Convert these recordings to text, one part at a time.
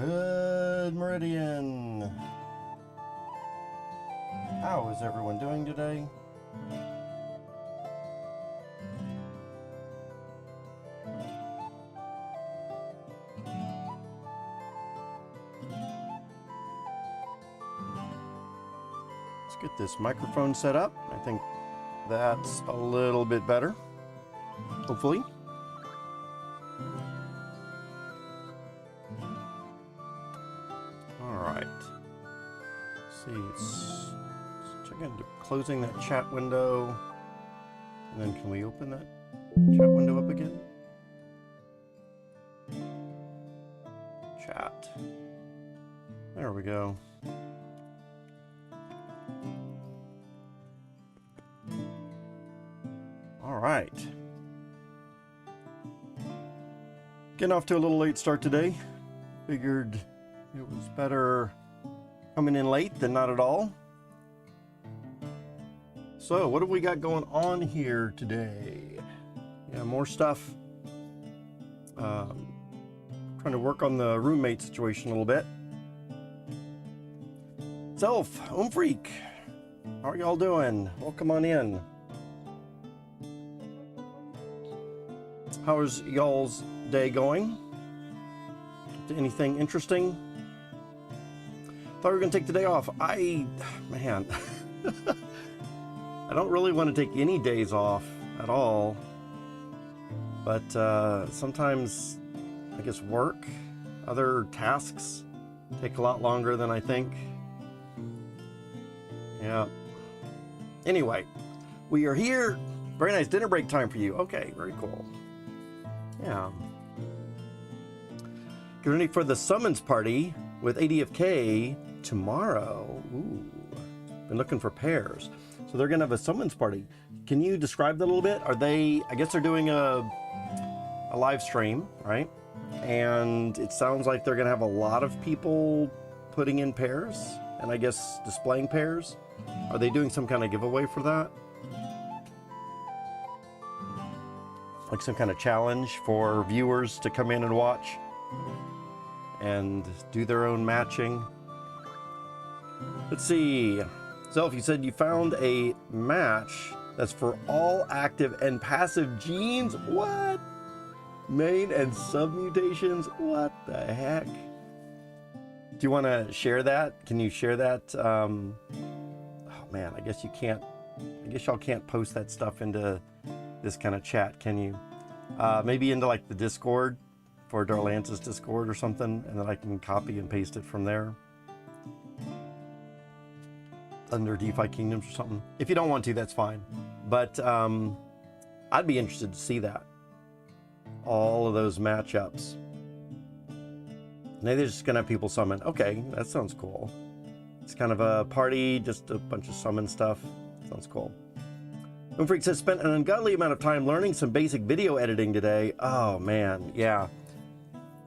Good Meridian. How is everyone doing today? Let's get this microphone set up. I think that's a little bit better, hopefully. Let's check into closing that chat window, and then can we open that chat window up again? Chat. There we go. All right. Getting off to a little late start today. Figured it was better coming in late than not at all. So what have we got going on here today? Yeah, more stuff. Trying to work on the roommate situation a little bit. Self, Freak, how are y'all doing? Welcome on in. How's y'all's day going? Anything interesting? Thought we were gonna take the day off. Man, I don't really want to take any days off at all, but sometimes I guess work, other tasks take a lot longer than I think. Yeah. Anyway, we are here. Very nice dinner break time for you. Okay, very cool. Yeah. Get ready for the summons party with DFK tomorrow. Ooh, been looking for pairs. So they're gonna have a summons party. Can you describe that a little bit? Are they, I guess they're doing a live stream, right? And it sounds like they're gonna have a lot of people putting in pairs and I guess displaying pairs. Are they doing some kind of giveaway for that? Like some kind of challenge for viewers to come in and watch and do their own matching. Let's see. Self, you said you found a match that's for all active and passive genes. What? Main and sub mutations? What the heck? Do you want to share that? Can you share that? Oh man, I guess you can't. I guess y'all can't post that stuff into this kind of chat, can you? Maybe into like the Discord, for Darlance's Discord or something, and then I can copy and paste it from there under DeFi Kingdoms or something. If you don't want to, that's fine. But I'd be interested to see that. All of those matchups. Maybe they're just gonna have people summon. Okay, that sounds cool. It's kind of a party, just a bunch of summon stuff. Sounds cool. Freak says, spent an ungodly amount of time learning some basic video editing today. Oh man, yeah.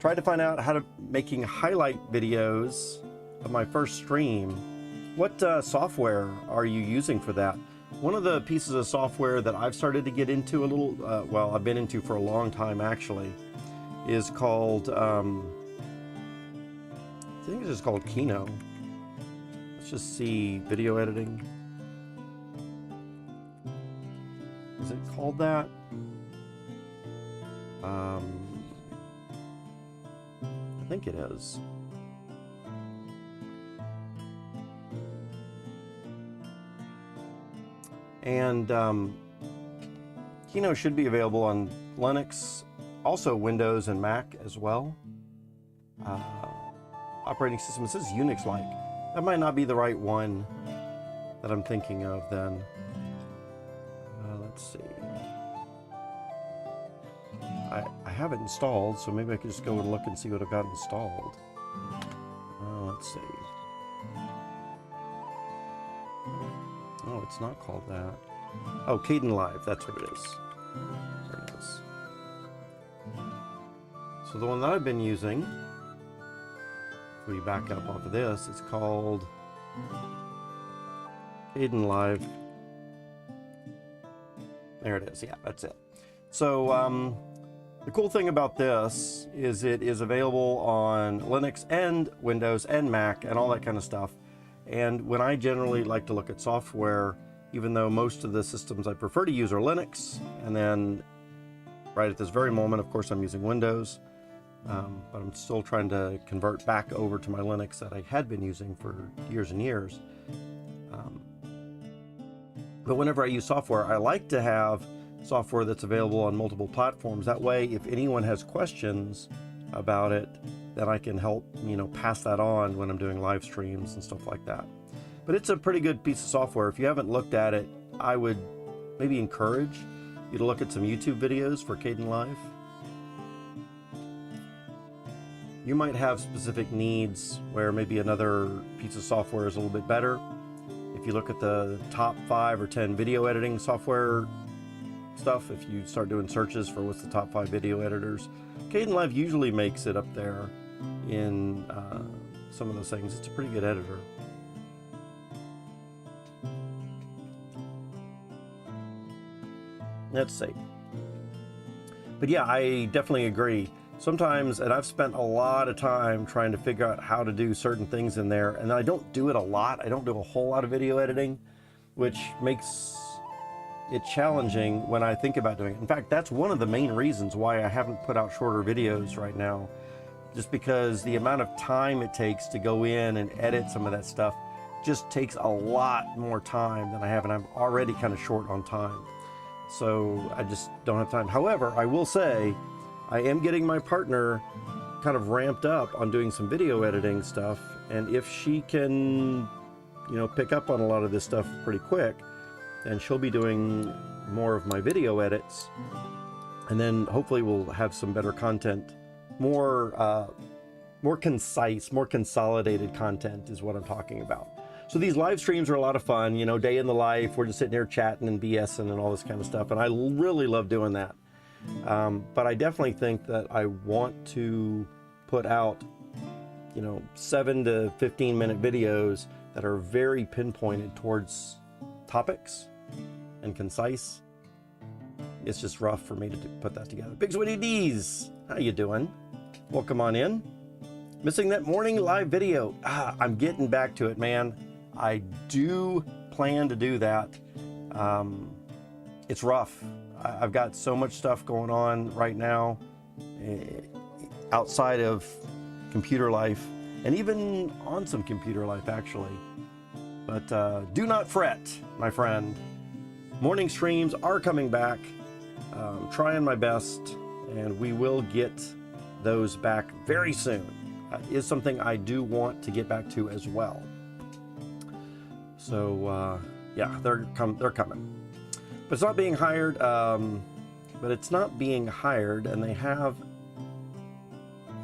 Tried to find out how to making highlight videos of my first stream. What software are you using for that? One of the pieces of software that I've started to get into a little, well, I've been into for a long time actually, is called, I think it's just called Kino. Let's just see, video editing. Is it called that? I think it is. And Kino should be available on Linux, also Windows and Mac as well. Operating system, it says Unix-like. That might not be the right one that I'm thinking of then. Let's see. I have it installed, so maybe I could just go and look and see what I've got installed. Let's see. Oh, it's not called that. Oh, Kdenlive, that's what it is. There it is. So the one that I've been using, if we back up off of this, it's called Kdenlive. There it is, yeah, that's it. So The cool thing about this is it is available on Linux and Windows and Mac and all that kind of stuff. And when I generally like to look at software, even though most of the systems I prefer to use are Linux, and then right at this very moment, of course, I'm using Windows, but I'm still trying to convert back over to my Linux that I had been using for years and years. But whenever I use software, I like to have software that's available on multiple platforms. That way, if anyone has questions about it, then I can help, pass that on when I'm doing live streams and stuff like that. But it's a pretty good piece of software. If you haven't looked at it, I would maybe encourage you to look at some YouTube videos for Kdenlive. You might have specific needs where maybe another piece of software is a little bit better. If you look at the top 5 or 10 video editing software stuff, if you start doing searches for what's the top 5 video editors, Kdenlive usually makes it up there in some of those things. It's a pretty good editor. Let's see. But yeah, I definitely agree. Sometimes, and I've spent a lot of time trying to figure out how to do certain things in there, and I don't do it a lot. I don't do a whole lot of video editing, which makes it challenging when I think about doing it. In fact, that's one of the main reasons why I haven't put out shorter videos right now, just because the amount of time it takes to go in and edit some of that stuff just takes a lot more time than I have, and I'm already kind of short on time. So I just don't have time. However, I will say I am getting my partner kind of ramped up on doing some video editing stuff, and if she can, pick up on a lot of this stuff pretty quick, then she'll be doing more of my video edits, and then hopefully we'll have some better content, more concise, more consolidated content is what I'm talking about. So these live streams are a lot of fun, day in the life. We're just sitting here chatting and BSing and all this kind of stuff, and I really love doing that. But I definitely think that I want to put out, 7 to 15 minute videos that are very pinpointed towards topics and concise. It's just rough for me to put that together. Big Sweaty D's, how you doing? Welcome on in. Missing that morning live video. I'm getting back to it, man. I do plan to do that. It's rough. I've got so much stuff going on right now outside of computer life, and even on some computer life actually. But do not fret, my friend. Morning streams are coming back. I'm trying my best, and we will get those back very soon. Is something I do want to get back to as well. So yeah, they're coming. But it's not being hired. But it's not being hired, and they have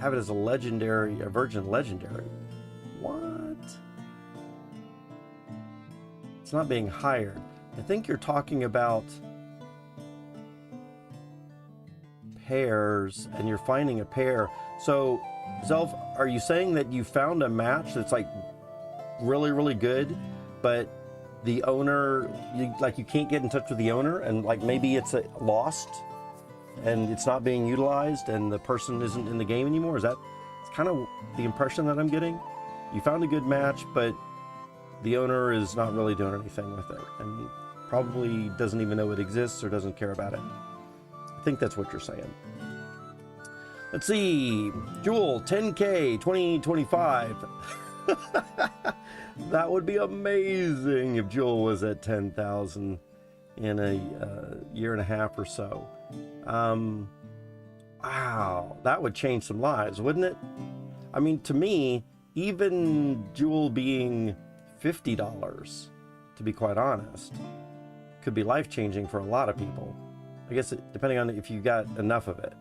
it as a Virgin Legendary. What? It's not being hired. I think you're talking about pairs, and you're finding a pair. So, Zelf, are you saying that you found a match that's like really, really good, but the owner, you can't get in touch with the owner, and like maybe it's lost and it's not being utilized and the person isn't in the game anymore? It's kind of the impression that I'm getting. You found a good match, but the owner is not really doing anything with it and probably doesn't even know it exists or doesn't care about it. I think that's what you're saying. Let's see, Jewel, 10K 2025. That would be amazing if Jewel was at 10,000 in a year and a half or so. Wow, that would change some lives, wouldn't it? I mean, to me, even Jewel being $50, to be quite honest, could be life-changing for a lot of people. I guess depending on if you got enough of it,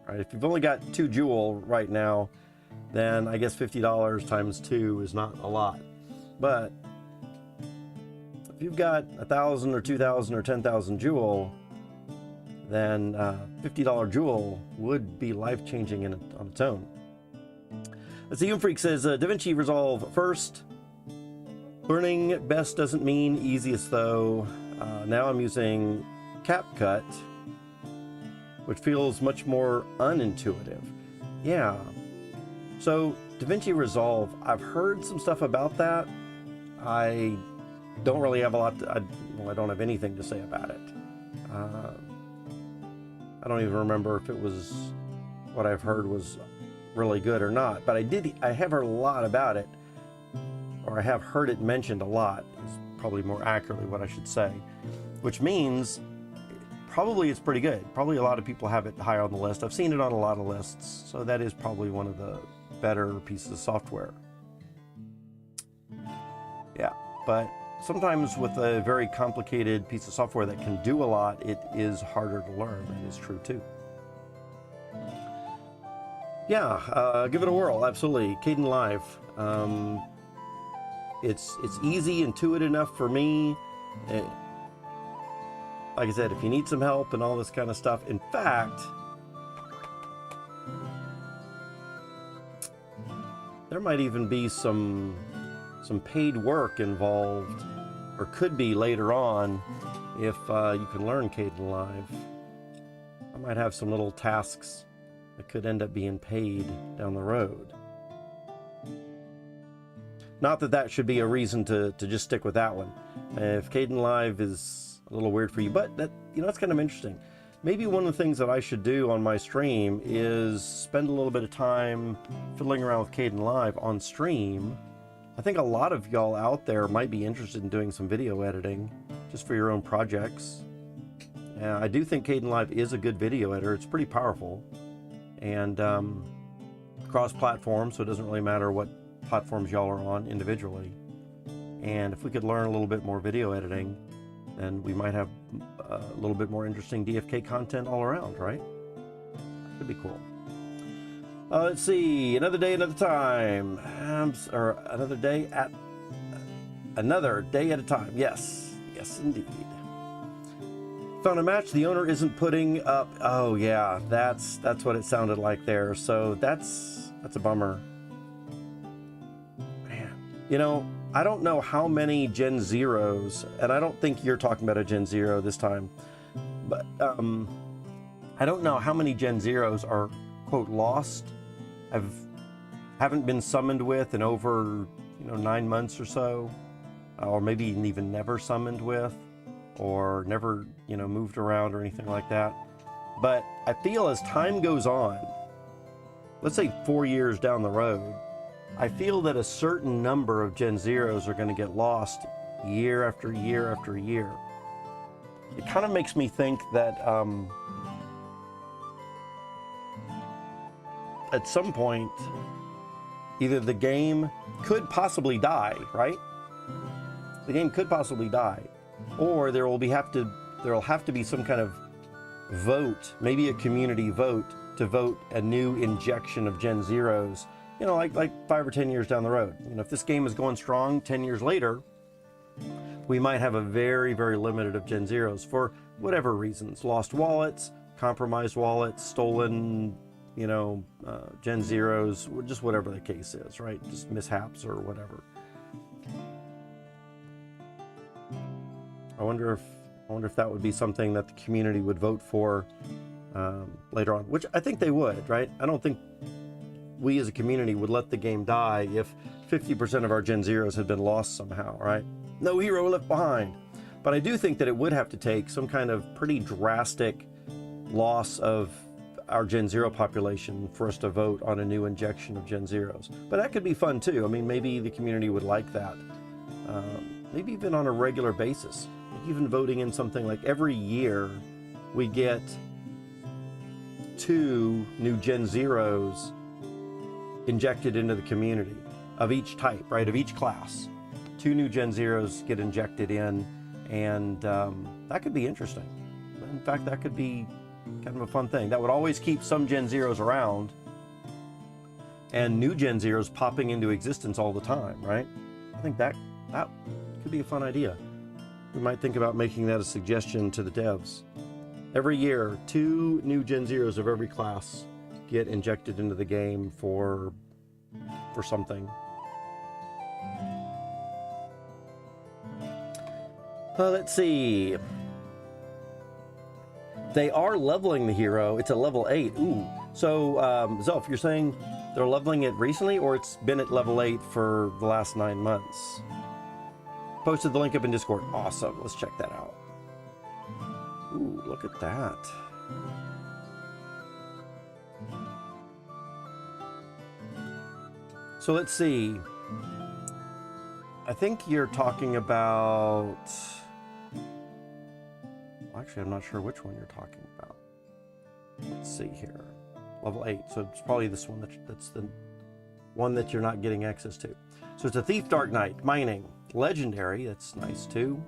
right? If you've only got 2 Jewel right now, then I guess $50 times 2 is not a lot. But if you've got 1,000 or 2,000 or 10,000 Jewel, then $50 Jewel would be life-changing on its own. Let's see, Freak says, DaVinci Resolve first. Learning best doesn't mean easiest though. Now I'm using CapCut. which feels much more unintuitive. Yeah. So DaVinci Resolve, I've heard some stuff about that. I don't really have a lot to, well, I don't have anything to say about it. I don't even remember if it was what I've heard was really good or not, but I have heard a lot about it, or I have heard it mentioned a lot, is probably more accurately what I should say, which means probably it's pretty good. Probably a lot of people have it high on the list. I've seen it on a lot of lists, so that is probably one of the better pieces of software. Yeah, but sometimes with a very complicated piece of software that can do a lot, it is harder to learn. That is true too. Yeah, give it a whirl, absolutely. Kdenlive. It's easy, intuitive enough for me. Like I said, if you need some help and all this kind of stuff, in fact, there might even be some paid work involved, or could be later on, if you can learn Kdenlive. I might have some little tasks that could end up being paid down the road. Not that that should be a reason to just stick with that one. If Kdenlive is a little weird for you, but that, you know, that's kind of interesting. Maybe one of the things that I should do on my stream is spend a little bit of time fiddling around with Kdenlive on stream. I think a lot of y'all out there might be interested in doing some video editing just for your own projects. I do think Kdenlive is a good video editor. It's pretty powerful and cross-platform, so it doesn't really matter what platforms y'all are on individually. And if we could learn a little bit more video editing, then we might have a little bit more interesting DFK content all around, right? Could be cool. Let's see, another day, another time, or another day at a time. Yes, yes, indeed. Found a match the owner isn't putting up. Oh yeah, that's what it sounded like there. So that's a bummer. Man, you know, I don't know how many Gen0s, and I don't think you're talking about a Gen0 this time, but I don't know how many Gen0s are, quote, lost, haven't been summoned with in over, 9 months or so, or maybe even never summoned with, or never, moved around or anything like that. But I feel as time goes on, let's say 4 years down the road, I feel that a certain number of Gen0s are going to get lost year after year after year. It kind of makes me think that at some point, either the game could possibly die, right? The game could possibly die, or there will have to be some kind of vote, maybe a community vote, to vote a new injection of Gen0s. Like 5 or 10 years down the road. If this game is going strong 10 years later, we might have a very, very limited of Gen0s for whatever reasons. Lost wallets, compromised wallets, stolen, Gen0s, just whatever the case is, right? Just mishaps or whatever. I wonder if that would be something that the community would vote for later on, which I think they would, right? I don't think we as a community would let the game die if 50% of our Gen0s had been lost somehow, right? No hero left behind. But I do think that it would have to take some kind of pretty drastic loss of our Gen0 population for us to vote on a new injection of Gen0s. But that could be fun too. I mean, maybe the community would like that. Maybe even on a regular basis. Like even voting in something like every year we get 2 new Gen0s injected into the community of each type, right? Of each class. 2 new Gen0s get injected in, and that could be interesting. In fact, that could be kind of a fun thing. That would always keep some Gen0s around and new Gen0s popping into existence all the time, right? I think that could be a fun idea. We might think about making that a suggestion to the devs. Every year, 2 new Gen0s of every class get injected into the game for something. Let's see. They are leveling the hero. It's a level 8. Ooh. So, Zelf, you're saying they're leveling it recently, or it's been at level 8 for the last 9 months? Posted the link up in Discord. Awesome. Let's check that out. Ooh, look at that. So let's see. I think you're talking about... Actually, I'm not sure which one you're talking about. Let's see here. Level 8. So it's probably this one that's the one that you're not getting access to. So it's a Thief Dark Knight, mining, legendary. That's nice too.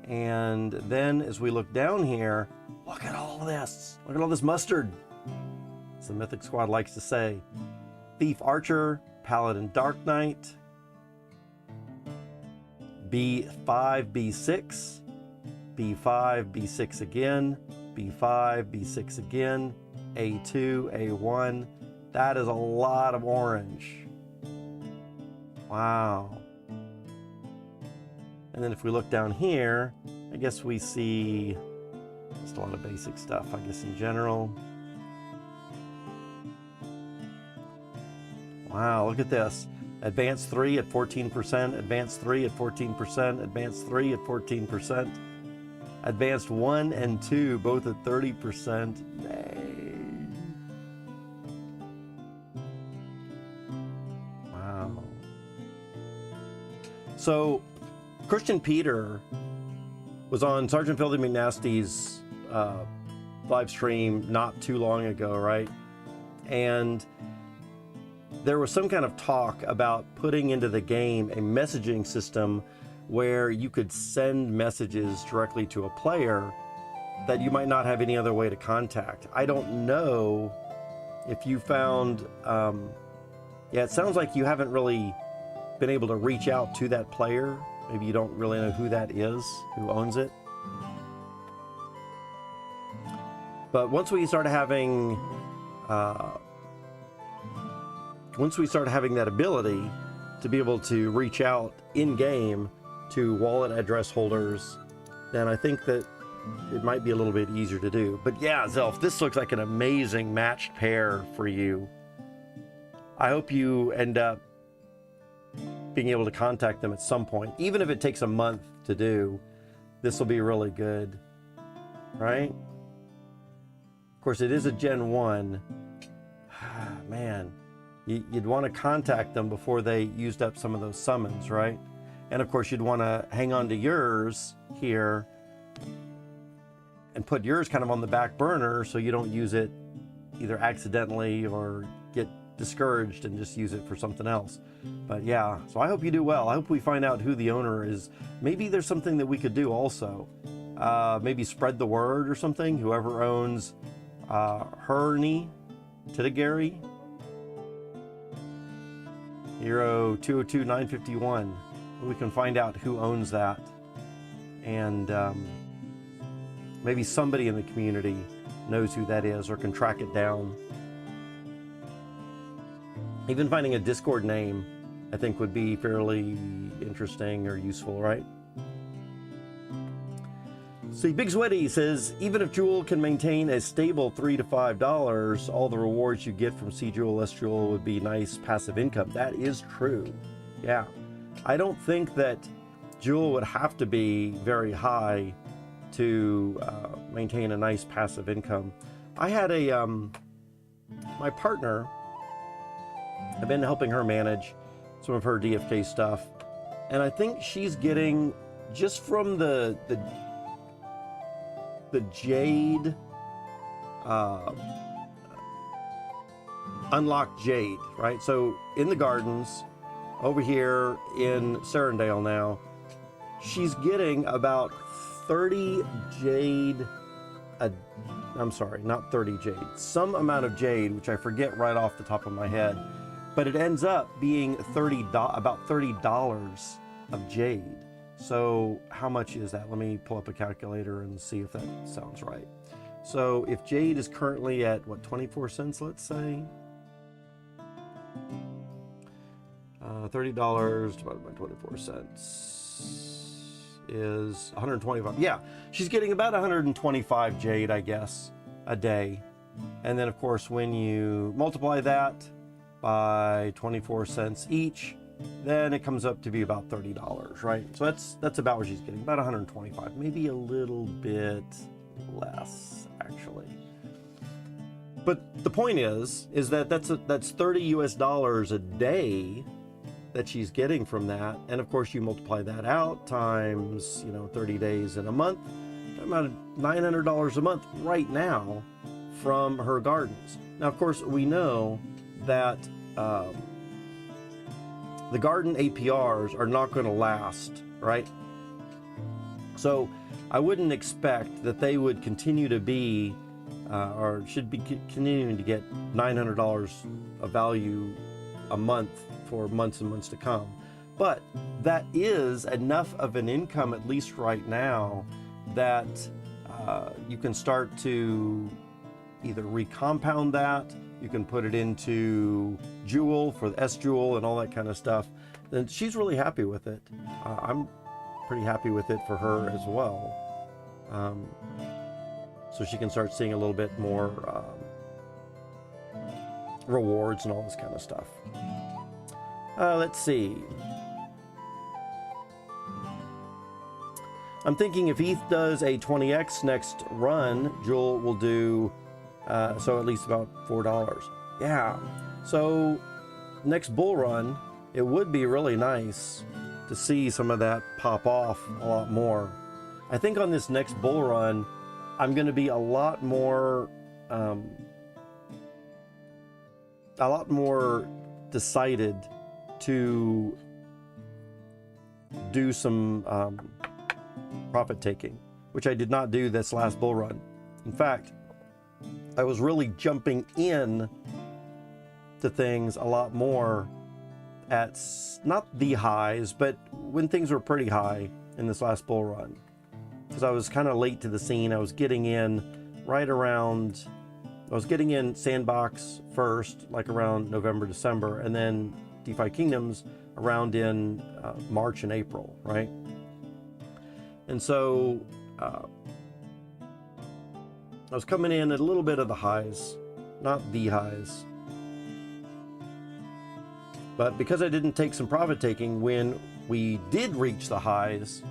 And then as we look down here, look at all this. Look at all this mustard. As the Mythic Squad likes to say. Thief Archer, Paladin Dark Knight, B5, B6, B5, B6 again, B5, B6 again, A2, A1. That is a lot of orange. Wow. And then if we look down here, I guess we see just a lot of basic stuff, I guess, in general. Wow, look at this. Advanced 3 at 14%, Advanced 3 at 14%, Advanced 3 at 14%, Advanced 1 and 2 both at 30%. Yay. Wow. So, Christian Peter was on Sergeant Filthy McNasty's live stream not too long ago, right? And there was some kind of talk about putting into the game a messaging system where you could send messages directly to a player that you might not have any other way to contact. I don't know if you found, yeah, it sounds like you haven't really been able to reach out to that player. Maybe you don't really know who that is, who owns it. But once we start having that ability to be able to reach out in-game to wallet address holders, then I think that it might be a little bit easier to do. But yeah, Zelf, this looks like an amazing matched pair for you. I hope you end up being able to contact them at some point. Even if it takes a month to do, this will be really good, right? Of course, it is a Gen 1. Man. You'd want to contact them before they used up some of those summons, right? And of course, you'd want to hang on to yours here and put yours kind of on the back burner so you don't use it either accidentally or get discouraged and just use it for something else. But yeah, so I hope you do well. I hope we find out who the owner is. Maybe there's something that we could do also. Maybe spread the word or something. Whoever owns Herney, Titigary, Hero 202951. We can find out who owns that, and maybe somebody in the community knows who that is or can track it down. Even finding a Discord name, I think, would be fairly interesting or useful, right? See, Big Sweaty says, even if Jewel can maintain a stable $3 to $5, all the rewards you get from C Jewel, S Jewel would be nice passive income. That is true. Yeah. I don't think that Jewel would have to be very high to maintain a nice passive income. I had a, my partner, I've been helping her manage some of her DFK stuff, and I think she's getting, just from the Jade, unlocked Jade, right? So in the gardens, over here in Serendale now, she's getting about 30 Jade, I'm sorry, not 30 Jade, some amount of Jade, which I forget right off the top of my head, but it ends up being about $30 of Jade. So how much is that? Let me pull up a calculator and see if that sounds right. So if Jade is currently at, what, 24 cents, let's say? $30 divided by 24 cents is 125. Yeah, she's getting about 125 jade, I guess, a day. And then of course, when you multiply that by 24 cents each, then it comes up to be about $30, right? So that's about what she's getting, about 125, maybe a little bit less actually. But the point is that that's 30 US dollars a day that she's getting from that. And of course you multiply that out times, 30 days in a month, about $900 a month right now from her gardens. Now, of course, we know that the garden APRs are not going to last, right? So I wouldn't expect that they would continue to be or should be continuing to get $900 of value a month for months and months to come. But that is enough of an income, at least right now, that you can start to either recompound that, you can put it into Jewel for the S-Jewel and all that kind of stuff. And she's really happy with it. I'm pretty happy with it for her as well. So she can start seeing a little bit more rewards and all this kind of stuff. Let's see. I'm thinking if ETH does a 20x next run, Jewel will do so at least about $4. Yeah. So next bull run, it would be really nice to see some of that pop off a lot more. I think on this next bull run, I'm going to be a lot more decided to do some profit taking, which I did not do this last bull run. In fact, I was really jumping in to things a lot more at not the highs, but when things were pretty high in this last bull run, because I was kind of late to the scene. I was getting in right around, I was getting in Sandbox first, like around November, December, and then DeFi Kingdoms around in March and April, right? And so I was coming in at a little bit of the highs, not the highs. But because I didn't take some profit taking when we did reach the highs,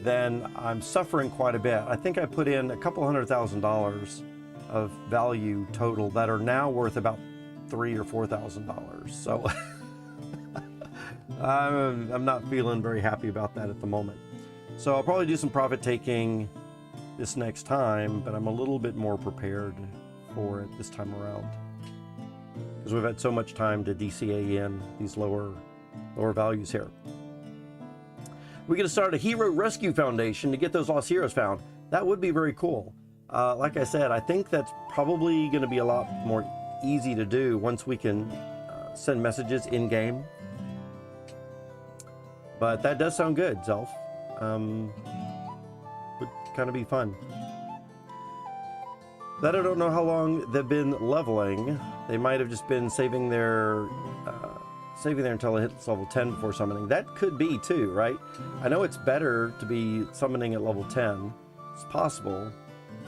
then I'm suffering quite a bit. I think I put in a couple $100,000 of value total that are now worth about $3,000 or $4,000. So I'm not feeling very happy about that at the moment. So I'll probably do some profit taking this next time, but I'm a little bit more prepared for it this time around, because we've had so much time to DCA in these lower values here. We're going to start a Hero Rescue Foundation to get those lost heroes found. That would be very cool. Like I said, I think that's probably going to be a lot more easy to do once we can send messages in-game. But that does sound good, Zelf. Would kind of be fun. That I don't know how long they've been leveling. They might have just been saving there until it hits level 10 before summoning. That could be too, right? I know it's better to be summoning at level 10. It's possible.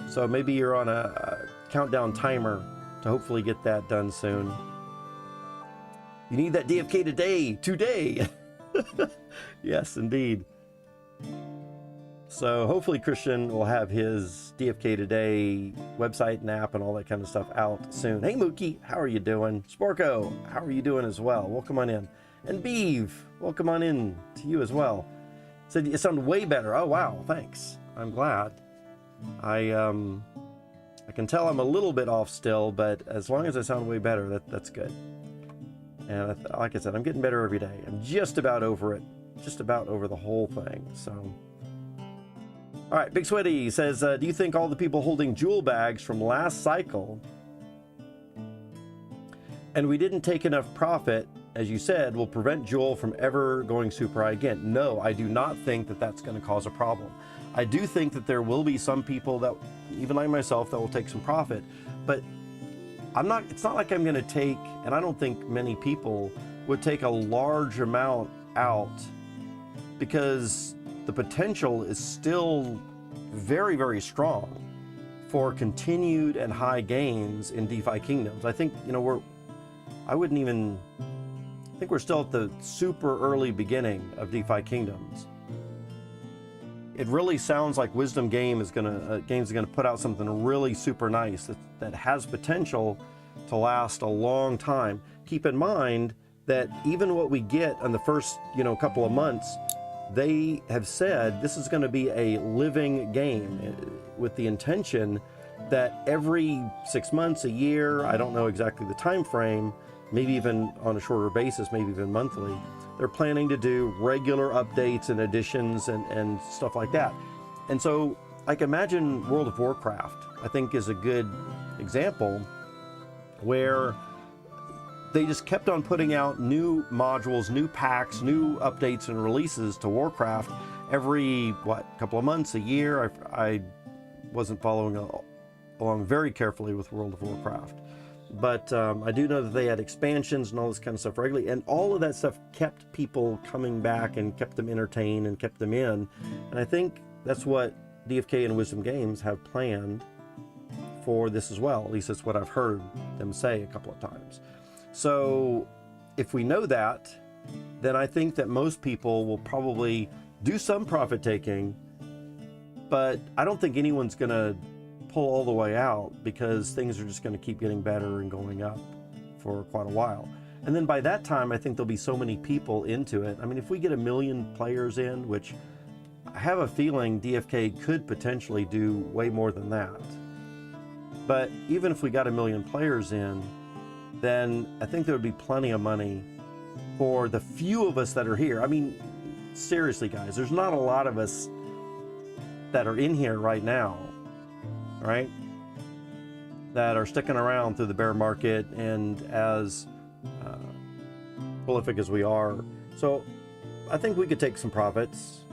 So maybe you're on a countdown timer to hopefully get that done soon. You need that DFK today. Yes, indeed. So hopefully Christian will have his DFK Today website and app and all that kind of stuff out soon. Hey Mookie, how are you doing? Sporko, how are you doing as well? Welcome on in. And Beeve, welcome on in to you as well. Said you sound way better. Oh wow, thanks. I'm glad. I can tell I'm a little bit off still, but as long as I sound way better, that's good. And like I said, I'm getting better every day. I'm just about over it. Just about over the whole thing, so. All right, Big Sweaty says, do you think all the people holding jewel bags from last cycle and we didn't take enough profit, as you said, will prevent Jewel from ever going super high again? No, I do not think that that's going to cause a problem. I do think that there will be some people that, even like myself, that will take some profit, but it's not like I'm going to take, and I don't think many people would take a large amount out, because the potential is still very, very strong for continued and high gains in DeFi Kingdoms. I think, you know, I think we're still at the super early beginning of DeFi Kingdoms. It really sounds like Wisdom Games is gonna put out something really super nice that has potential to last a long time. Keep in mind that even what we get in the first, you know, couple of months, they have said this is going to be a living game with the intention that every 6 months, a year, I don't know exactly the time frame, maybe even on a shorter basis, maybe even monthly, they're planning to do regular updates and additions and stuff like that. And so, like, imagine World of Warcraft, I think, is a good example where they just kept on putting out new modules, new packs, new updates and releases to Warcraft every, couple of months, a year. I wasn't following along very carefully with World of Warcraft. But I do know that they had expansions and all this kind of stuff regularly, and all of that stuff kept people coming back and kept them entertained and kept them in. And I think that's what DFK and Wisdom Games have planned for this as well. At least that's what I've heard them say a couple of times. So if we know that, then I think that most people will probably do some profit taking, but I don't think anyone's going to pull all the way out, because things are just going to keep getting better and going up for quite a while. And then by that time, I think there'll be so many people into it. I mean, if we get 1 million players in, which I have a feeling DFK could potentially do way more than that. But even if we got 1 million players in, then I think there would be plenty of money for the few of us that are here. I mean, seriously, guys, there's not a lot of us that are in here right now, right? That are sticking around through the bear market and as prolific as we are. So I think we could take some profits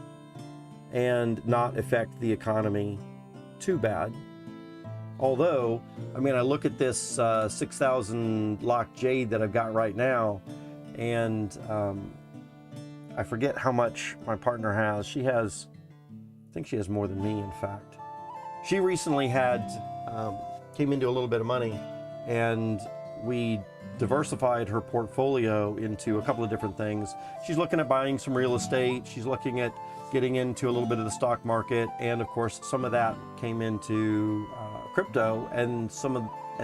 and not affect the economy too bad. Although, I mean, I look at this 6,000 lock jade that I've got right now, and I forget how much my partner has. She has, I think she has more than me, in fact. She recently came into a little bit of money, and we diversified her portfolio into a couple of different things. She's looking at buying some real estate. She's looking at getting into a little bit of the stock market, and of course some of that came into crypto, and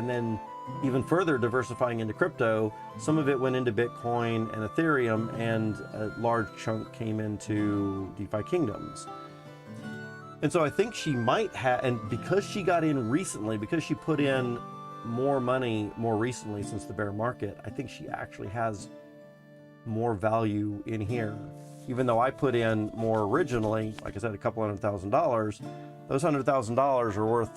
then even further diversifying into crypto. Some of it went into Bitcoin and Ethereum, and a large chunk came into DeFi Kingdoms. And so I think she might have, and because she got in recently, because she put in more money more recently since the bear market, I think she actually has more value in here. Even though I put in more originally, like I said, a couple $100,000, those $100,000 are worth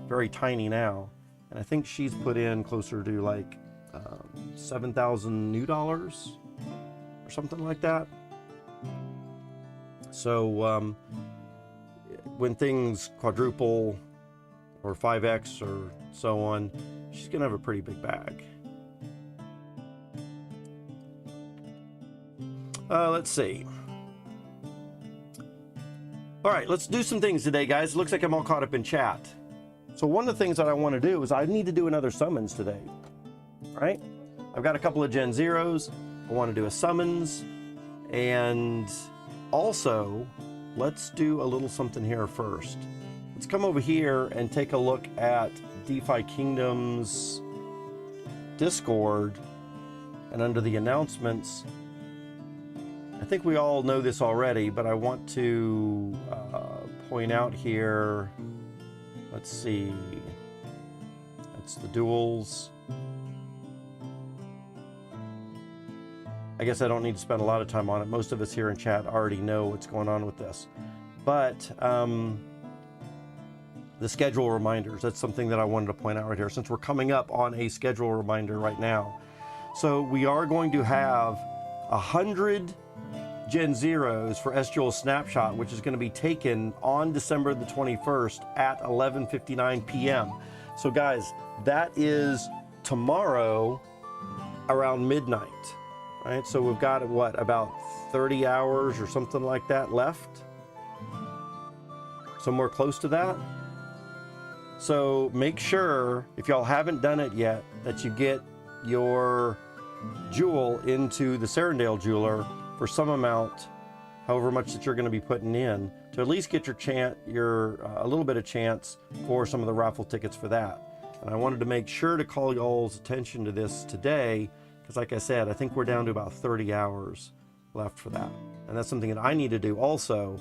very tiny now. And I think she's put in closer to like 7,000 new dollars or something like that. So when things quadruple or 5x or so on, she's gonna have a pretty big bag. Let's see. All right, let's do some things today, guys. It looks like I'm all caught up in chat. So one of the things that I want to do is I need to do another summons today, right? I've got a couple of Gen0s. I want to do a summons, and also let's do a little something here first. Let's come over here and take a look at DeFi Kingdoms Discord, and under the announcements, I think we all know this already, but I want to point out here, let's see, that's the duels. I guess I don't need to spend a lot of time on it. Most of us here in chat already know what's going on with this. But the schedule reminders, that's something that I wanted to point out right here, since we're coming up on a schedule reminder right now. So we are going to have 100 Gen0s for SGL Snapshot, which is going to be taken on December the 21st at 11:59 p.m. So guys, that is tomorrow around midnight, right? So we've got, what, about 30 hours or something like that left somewhere close to that. So make sure, if y'all haven't done it yet, that you get your jewel into the Serendale jeweler for some amount, however much that you're going to be putting in, to at least get your a little bit of chance for some of the raffle tickets for that. And I wanted to make sure to call y'all's attention to this today, because like I said, I think we're down to about 30 hours left for that. And that's something that I need to do also.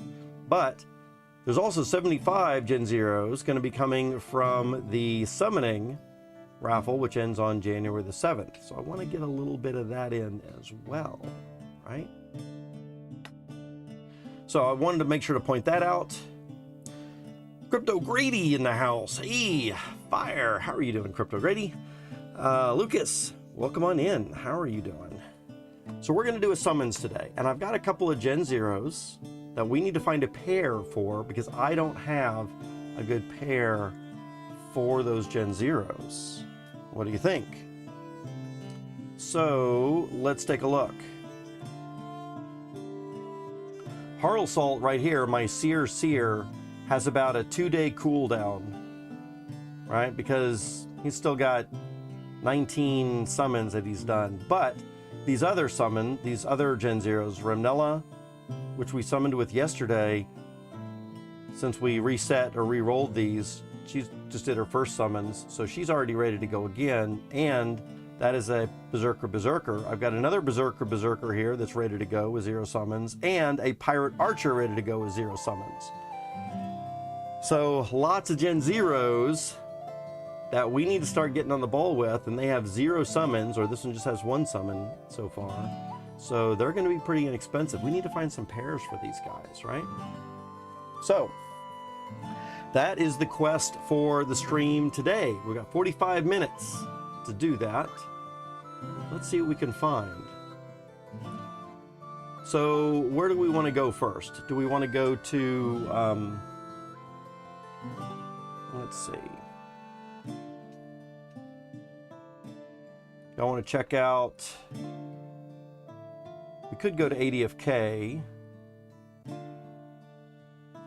But there's also 75 Gen 0s going to be coming from the summoning raffle, which ends on January the 7th. So I want to get a little bit of that in as well, right? So I wanted to make sure to point that out. Crypto Grady in the house. Hey, fire. How are you doing, Crypto Grady? Lucas, welcome on in. How are you doing? So we're going to do a summons today. And I've got a couple of Gen 0s that we need to find a pair for, because I don't have a good pair for those Gen 0s. What do you think? So let's take a look. Harl Salt right here, my Seer, has about a 2-day cooldown, right? Because he's still got 19 summons that he's done. But these other Gen 0s, Remnella, which we summoned with yesterday, since we reset or re-rolled these, she just did her first summons, so she's already ready to go again. And that is a Berserker. I've got another Berserker here that's ready to go with 0 summons, and a Pirate Archer ready to go with 0 summons. So lots of Gen 0s that we need to start getting on the ball with, and they have 0 summons, or this one just has 1 summon so far. So they're going to be pretty inexpensive. We need to find some pairs for these guys, right? So that is the quest for the stream today. We've got 45 minutes to do that. Let's see what we can find. So where do we want to go first? Do we want to go to, let's see. I want to check out, we could go to ADFK.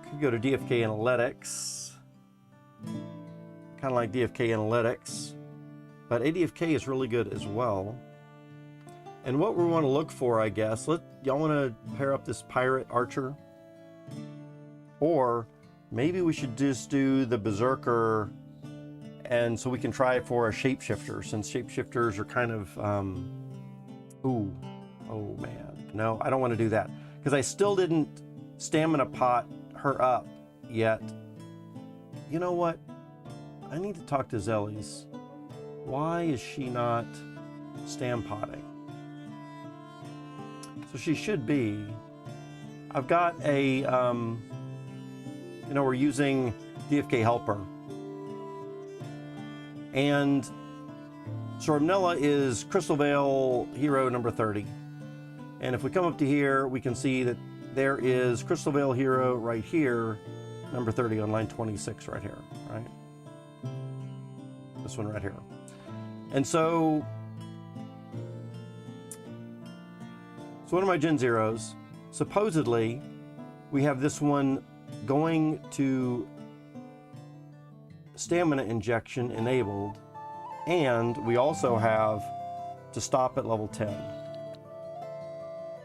Could go to DFK Analytics. Kind of like DFK Analytics. But ADFK is really good as well. And what we want to look for, I guess, y'all want to pair up this Pirate Archer? Or maybe we should just do the Berserker, and so we can try it for a Shapeshifter, since Shapeshifters are kind of, oh man. No, I don't want to do that, because I still didn't stamina pot her up yet. You know what? I need to talk to Zellies. Why is she not stam potting? So she should be. I've got a, we're using DFK Helper. And Sormnella is Crystal Veil Hero number 30. And if we come up to here, we can see that there is Crystal Veil Hero right here, number 30 on line 26 right here, right? This one right here. And so one of my Gen 0s, supposedly, we have this one going to stamina injection enabled, and we also have to stop at level 10.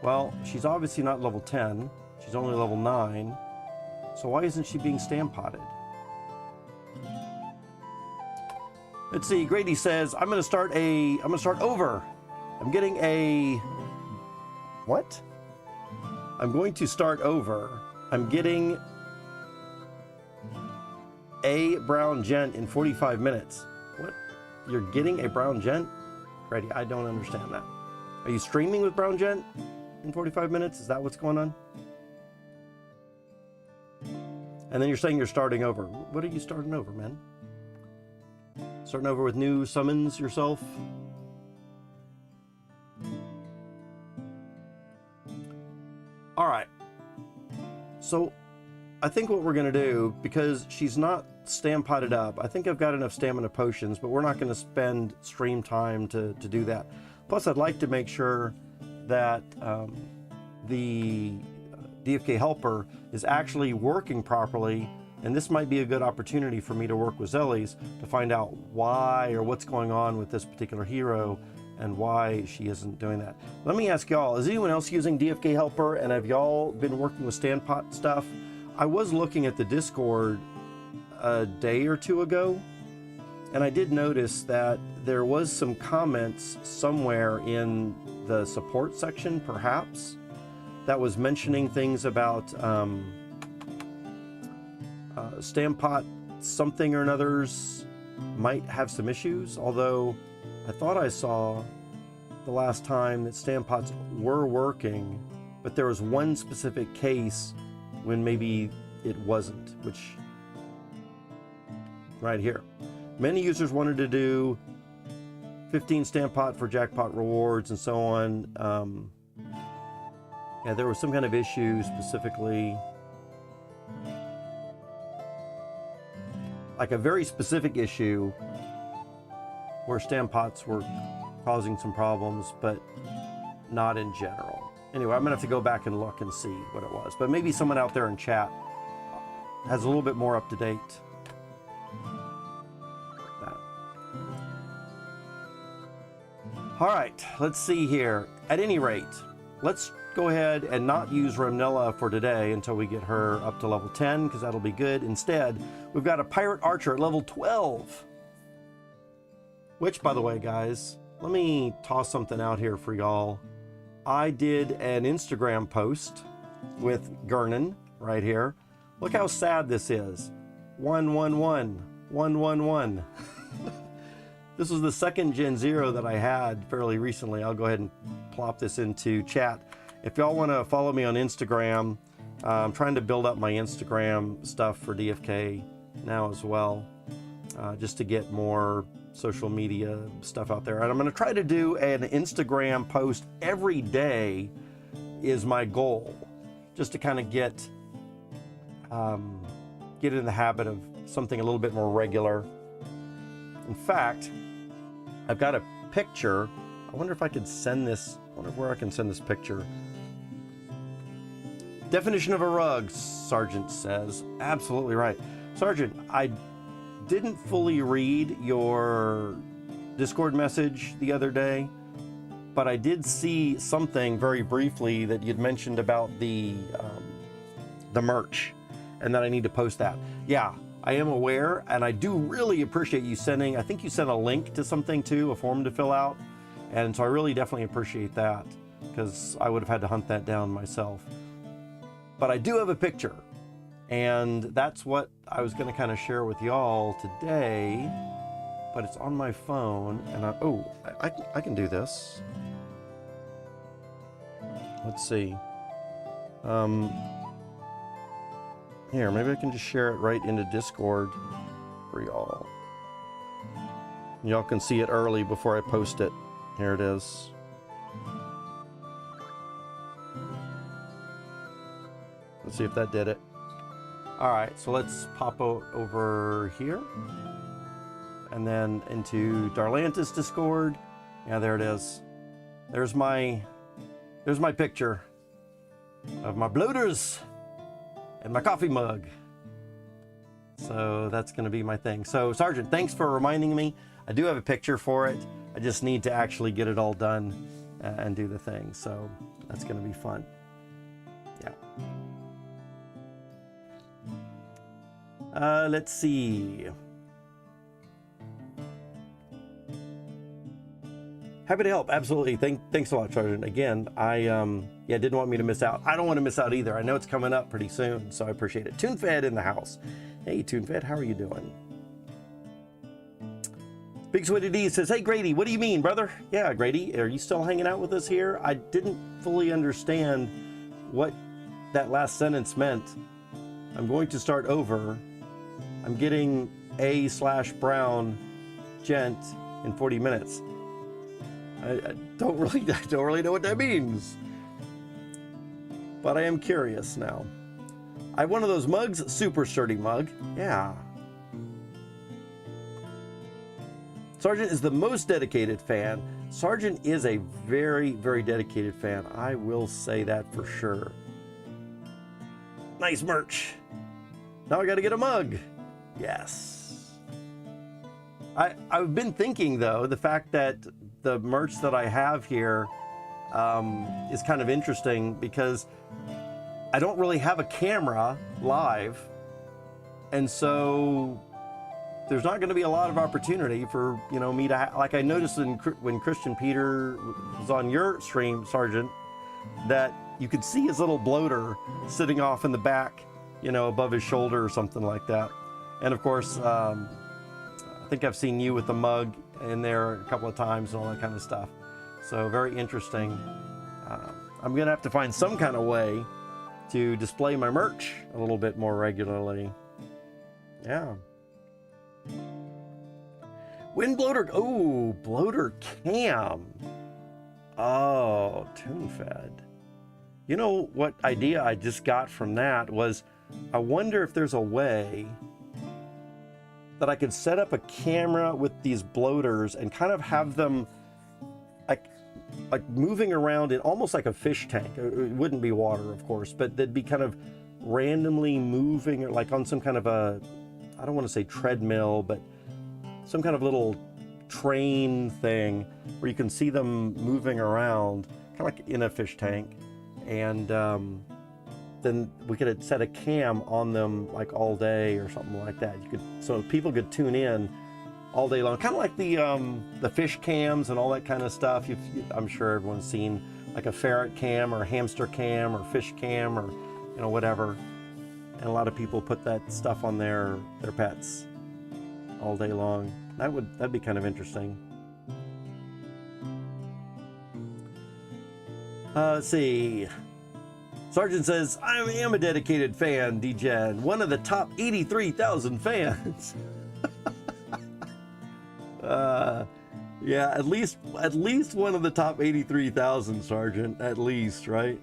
Well, she's obviously not level 10. She's only level 9. So why isn't she being stam potted? Let's see. Grady says, I'm gonna start over. I'm getting a, what? I'm going to start over. I'm getting a brown gent in 45 minutes. What? You're getting a brown gent? Grady, I don't understand that. Are you streaming with brown gent in 45 minutes? Is that what's going on? And then you're saying you're starting over. What are you starting over, man? Starting over with new summons yourself? All right. So I think what we're going to do, because she's not stam potted up, I think I've got enough stamina potions, but we're not going to spend stream time to do that. Plus, I'd like to make sure that the DFK helper is actually working properly And this might be a good opportunity for me to work with Zellies to find out why or what's going on with this particular hero and why she isn't doing that. Let me ask y'all, is anyone else using DFK Helper, and have y'all been working with Standpot stuff? I was looking at the Discord a day or two ago, and I did notice that there was some comments somewhere in the support section, perhaps, that was mentioning things about Standpot something or another's might have some issues, although I thought I saw the last time that Standpots were working, but there was one specific case when maybe it wasn't, which right here. Many users wanted to do 15 Standpot for jackpot rewards and so on. Yeah, there was some kind of issue specifically, like a very specific issue where Standpots were causing some problems, but not in general. Anyway, I'm gonna have to go back and look and see what it was, but maybe someone out there in chat has a little bit more up to date. All right, let's see here. At any rate, let's go ahead and not use Remnella for today until we get her up to level 10, because that'll be good. Instead, we've got a Pirate Archer at level 12. Which, by the way, guys, let me toss something out here for y'all. I did an Instagram post with Gernin right here. Look how sad this is. 111, 111. This was the second Gen0 that I had fairly recently. I'll go ahead and plop this into chat. If y'all want to follow me on Instagram, I'm trying to build up my Instagram stuff for DFK now as well, just to get more social media stuff out there. And I'm going to try to do an Instagram post every day is my goal, just to kind of get in the habit of something a little bit more regular. In fact, I've got a picture. I wonder if I could send this. I wonder where I can send this picture. Definition of a rug, Sergeant says. Absolutely right. Sergeant, I didn't fully read your Discord message the other day, but I did see something very briefly that you'd mentioned about the merch, and that I need to post that. Yeah, I am aware, and I do really appreciate you sending, I think you sent a link to something too, a form to fill out, and so I really definitely appreciate that, because I would have had to hunt that down myself. But I do have a picture, and that's what I was going to kind of share with y'all today, but it's on my phone, and I can do this. Let's see. Here, maybe I can just share it right into Discord for y'all. Y'all can see it early before I post it. Here it is. Let's see if that did it. All right, so let's pop over here and then into Darlantis Discord. Yeah, there it is. There's my picture of my bloaters and my coffee mug. So that's going to be my thing. So Sergeant, thanks for reminding me. I do have a picture for it. I just need to actually get it all done and do the thing. So that's going to be fun. Yeah. Let's see. Happy to help. Absolutely. Thanks a lot, Sergeant. Again, yeah, didn't want me to miss out. I don't want to miss out either. I know it's coming up pretty soon, so I appreciate it. TuneFed in the house. Hey, TuneFed, how are you doing? Big Sweaty D says, hey, Grady, what do you mean, brother? Yeah, Grady, are you still hanging out with us here? I didn't fully understand what that last sentence meant. I'm going to start over. I'm getting A/Brown gent in 40 minutes. I don't really know what that means. But I am curious now. I have one of those mugs, super sturdy mug. Yeah. Sergeant is the most dedicated fan. Sergeant is a very, very dedicated fan. I will say that for sure. Nice merch. Now I got to get a mug. Yes. I've been thinking, though, the fact that the merch that I have here is kind of interesting because I don't really have a camera live. And so there's not going to be a lot of opportunity for, you know, me to, like I noticed when Christian Peter was on your stream, Sergeant, that you could see his little bloater sitting off in the back, you know, above his shoulder or something like that. And of course, I think I've seen you with the mug in there a couple of times and all that kind of stuff. So very interesting. I'm gonna have to find some kind of way to display my merch a little bit more regularly. Yeah. Wind bloater, oh, bloater cam. Oh, TuneFed. You know what idea I just got from that was, I wonder if there's a way that I could set up a camera with these bloaters and kind of have them like moving around in almost like a fish tank. It wouldn't be water, of course, but they'd be kind of randomly moving, like on some kind of a, I don't want to say treadmill, but some kind of little train thing where you can see them moving around, kind of like in a fish tank. And then we could set a cam on them like all day or something like that. You could, so people could tune in all day long, kind of like the fish cams and all that kind of stuff. I'm sure everyone's seen like a ferret cam or a hamster cam or fish cam or, you know, whatever. And a lot of people put that stuff on their pets all day long. That'd be kind of interesting. Let's see. Sergeant says, I am a dedicated fan, DGen, one of the top 83,000 fans. Yeah, at least one of the top 83,000, Sergeant, at least, right?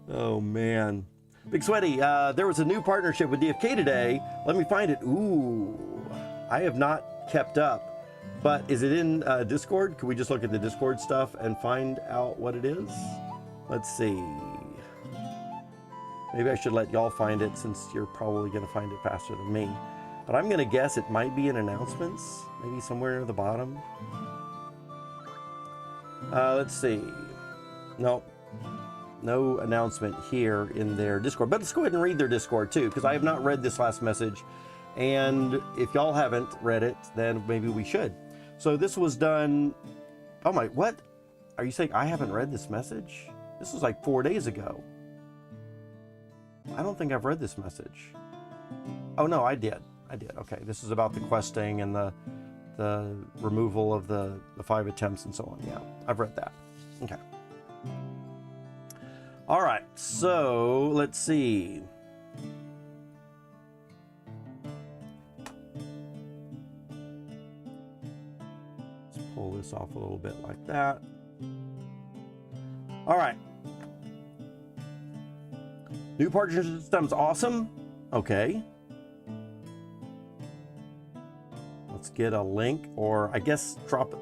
Oh man. Big Sweaty, there was a new partnership with DFK today. Let me find it. Ooh, I have not kept up, but is it in Discord? Can we just look at the Discord stuff and find out what it is? Let's see. Maybe I should let y'all find it since you're probably gonna find it faster than me. But I'm gonna guess it might be in announcements, maybe somewhere near the bottom. Let's see. No announcement here in their Discord, but let's go ahead and read their Discord too, because I have not read this last message. And if y'all haven't read it, then maybe we should. So this was done, oh my, what? Are you saying I haven't read this message? This was like 4 days ago. I don't think I've read this message. Oh no, I did. Okay, this is about the questing and the removal of the 5 attempts and so on. Yeah, I've read that. Okay. All right, so let's see. Let's pull this off a little bit like that. All right. New partnership system's awesome. Okay. Let's get a link, or I guess drop it.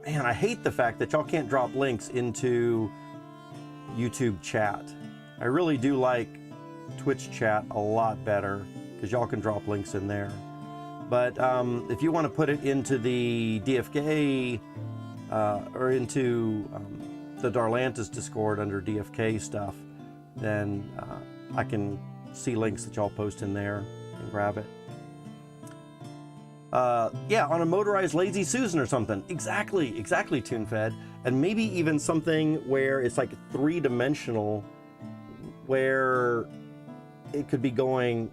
Man, I hate the fact that y'all can't drop links into YouTube chat. I really do like Twitch chat a lot better because y'all can drop links in there. But if you want to put it into the DFK or into the Darlantis Discord under DFK stuff, then I can see links that y'all post in there and grab it. Yeah, on a motorized Lazy Susan or something. Exactly, TuneFed. And maybe even something where it's like 3-dimensional, where it could be going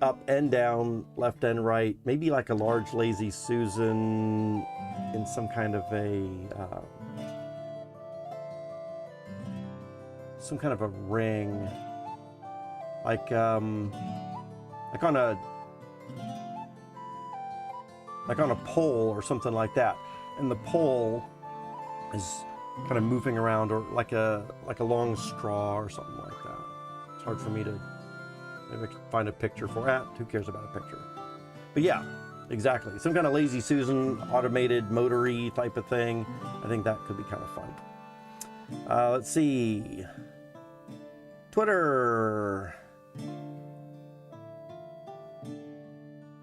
up and down, left and right. Maybe like a large Lazy Susan in some kind of a ring, like on a pole or something like that, and the pole is kind of moving around, or like a long straw or something like that. It's hard for me to, maybe I can find a picture for it. Who cares about a picture? But yeah, exactly. Some kind of Lazy Susan, automated, motory type of thing. I think that could be kind of fun. Let's see. Twitter.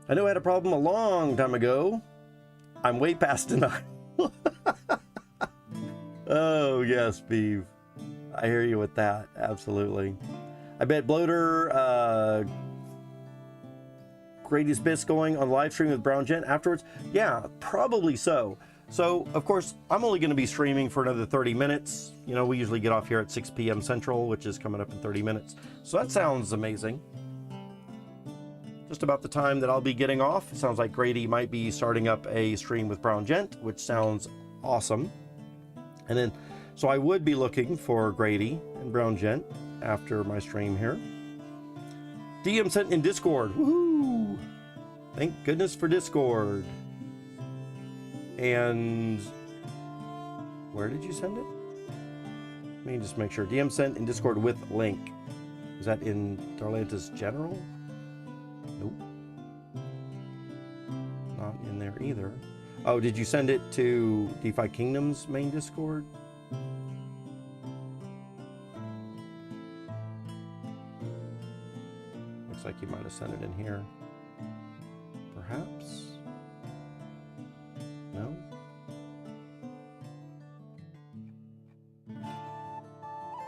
I know I had a problem a long time ago. I'm way past denial. Oh, yes, Beeve. I hear you with that. Absolutely. I bet Bloater, Grady's Bits going on live stream with Brown Gent afterwards. Yeah, probably so. So, of course, I'm only going to be streaming for another 30 minutes. You know, we usually get off here at 6 p.m. Central, which is coming up in 30 minutes. So that sounds amazing. Just about the time that I'll be getting off. It sounds like Grady might be starting up a stream with Brown Gent, which sounds awesome. And then, so I would be looking for Grady and Brown Gent after my stream here. DM sent in Discord. Woohoo! Thank goodness for Discord. And where did you send it? Let me just make sure. DM sent in Discord with link. Is that in Darlanta's general? Nope. Not in there either. Oh, did you send it to DeFi Kingdoms main Discord? Looks like you might have sent it in here. Perhaps? No?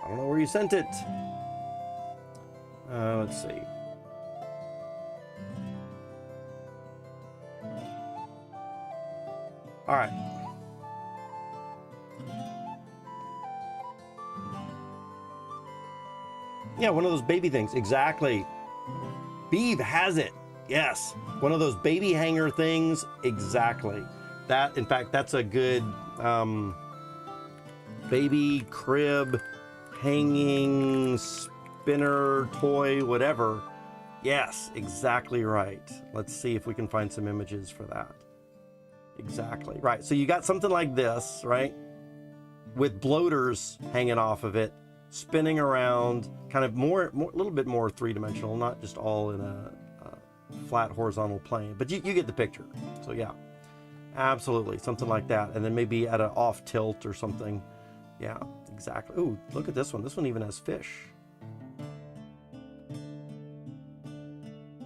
I don't know where you sent it. Let's see. All right. Yeah, one of those baby things. Exactly. Beeve has it. Yes. One of those baby hanger things. Exactly. That, in fact, that's a good baby crib hanging spinner toy, whatever. Yes, exactly right. Let's see if we can find some images for that. Exactly right. So you got something like this, right, with bloaters hanging off of it, spinning around, kind of a little bit more three-dimensional, not just all in a flat horizontal plane, but you get the picture. So yeah, absolutely, something like that, and then maybe at an off tilt or something. Yeah, exactly. Ooh, look at this one. This one even has fish.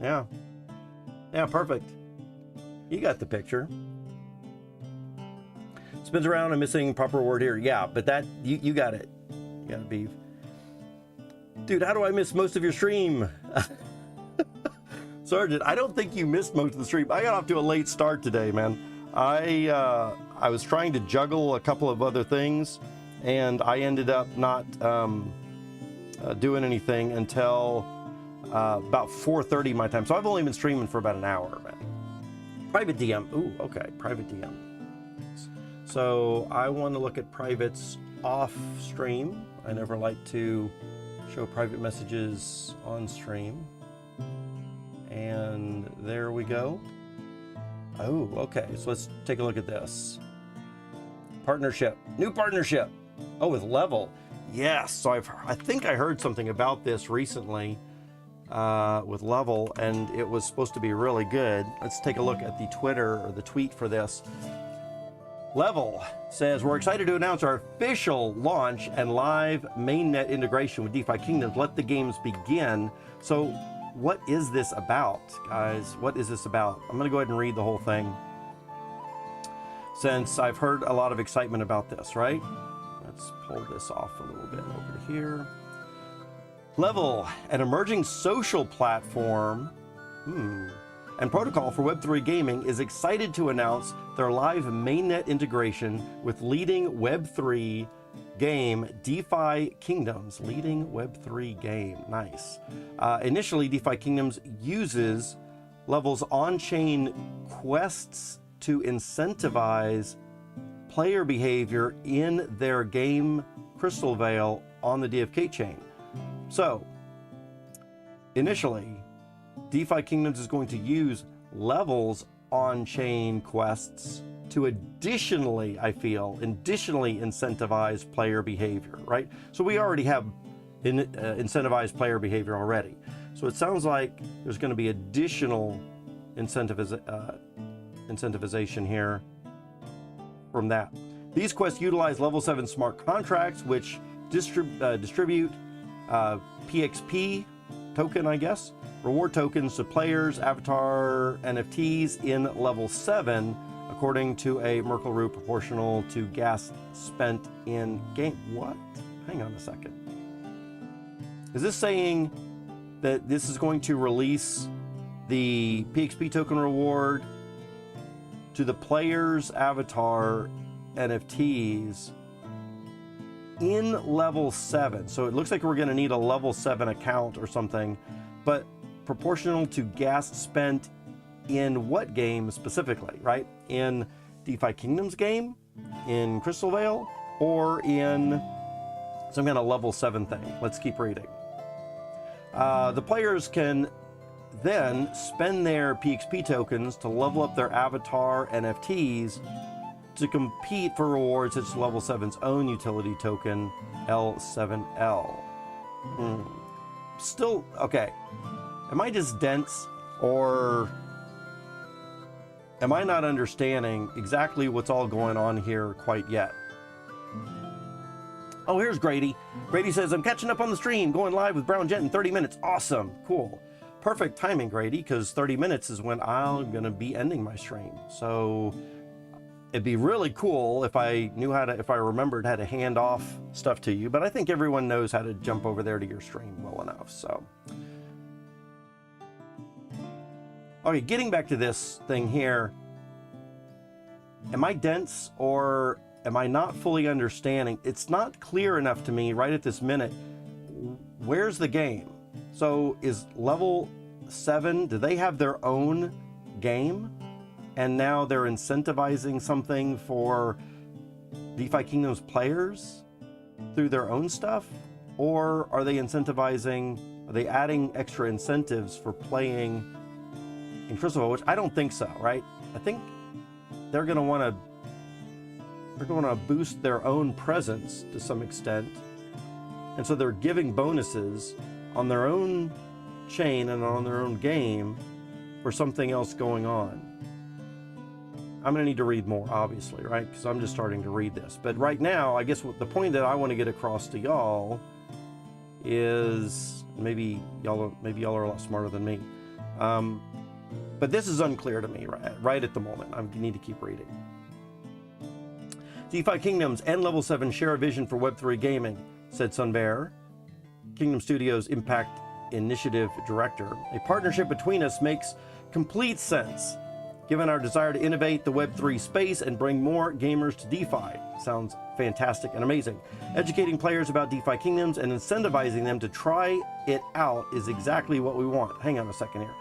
Yeah, yeah, perfect. You got the picture. Spins around. I'm missing proper word here. Yeah, but that you got it. You got it, Beef. Dude, how do I miss most of your stream? Sergeant, I don't think you missed most of the stream. I got off to a late start today, man. I was trying to juggle a couple of other things, and I ended up not doing anything until about 4:30 my time. So I've only been streaming for about an hour, man. Private DM. Ooh, okay, private DM. So I want to look at privates off stream. I never like to show private messages on stream. And there we go. Oh, okay. So let's take a look at this. Partnership. New partnership. Oh, with Level. Yes. So I think I heard something about this recently with Level, and it was supposed to be really good. Let's take a look at the Twitter or the tweet for this. Level says, we're excited to announce our official launch and live mainnet integration with DeFi Kingdoms. Let the games begin. So what is this about, guys? What is this about? I'm going to go ahead and read the whole thing, since I've heard a lot of excitement about this, right? Let's pull this off a little bit over here. Level, an emerging social platform and protocol for Web3 gaming, is excited to announce their live mainnet integration with leading Web3 game DeFi Kingdoms. Leading Web3 game. Nice. Initially, DeFi Kingdoms uses Level's on-chain quests to incentivize player behavior in their game Crystal Veil on the DFK chain. So, initially, DeFi Kingdoms is going to use Level's on-chain quests to additionally incentivize player behavior, right? So we already have incentivized player behavior already. So it sounds like there's going to be additional incentivization here from that. These quests utilize Level 7 smart contracts, which distribute PXP token, I guess. Reward tokens to players, avatar NFTs in level 7, according to a Merkle route proportional to gas spent in game. What? Hang on a second. Is this saying that this is going to release the PXP token reward to the player's avatar NFTs in level 7? So it looks like we're going to need a level 7 account or something, but proportional to gas spent in what game specifically, right? In DeFi Kingdoms game, in Crystal Vale, or in some kind of level 7 thing. Let's keep reading. The players can then spend their PXP tokens to level up their avatar NFTs to compete for rewards such as level 7's own utility token, L7L. Still, okay. Am I just dense, or am I not understanding exactly what's all going on here quite yet? Oh, here's Grady. Grady says, I'm catching up on the stream, going live with Brown Gent in 30 minutes. Awesome, cool. Perfect timing, Grady, because 30 minutes is when I'm gonna be ending my stream. So it'd be really cool if I knew how to, if I remembered how to hand off stuff to you, but I think everyone knows how to jump over there to your stream well enough, so. Okay, getting back to this thing here. Am I dense, or am I not fully understanding? It's not clear enough to me right at this minute. Where's the game? So is level 7, do they have their own game? And now they're incentivizing something for DeFi Kingdoms players through their own stuff? Or are they incentivizing, are they adding extra incentives for playing in Crystal Vale, which I don't think so, right? I think they're going to want to boost their own presence to some extent. And so they're giving bonuses on their own chain and on their own game for something else going on. I'm going to need to read more, obviously, right? Because I'm just starting to read this. But right now, I guess the point that I want to get across to y'all is, maybe y'all are a lot smarter than me. But this is unclear to me right at the moment. I need to keep reading. DeFi Kingdoms and Level 7 share a vision for Web3 gaming, said Sunbear, Kingdom Studios Impact Initiative Director. A partnership between us makes complete sense, given our desire to innovate the Web3 space and bring more gamers to DeFi. Sounds fantastic and amazing. Educating players about DeFi Kingdoms and incentivizing them to try it out is exactly what we want. Hang on a second here.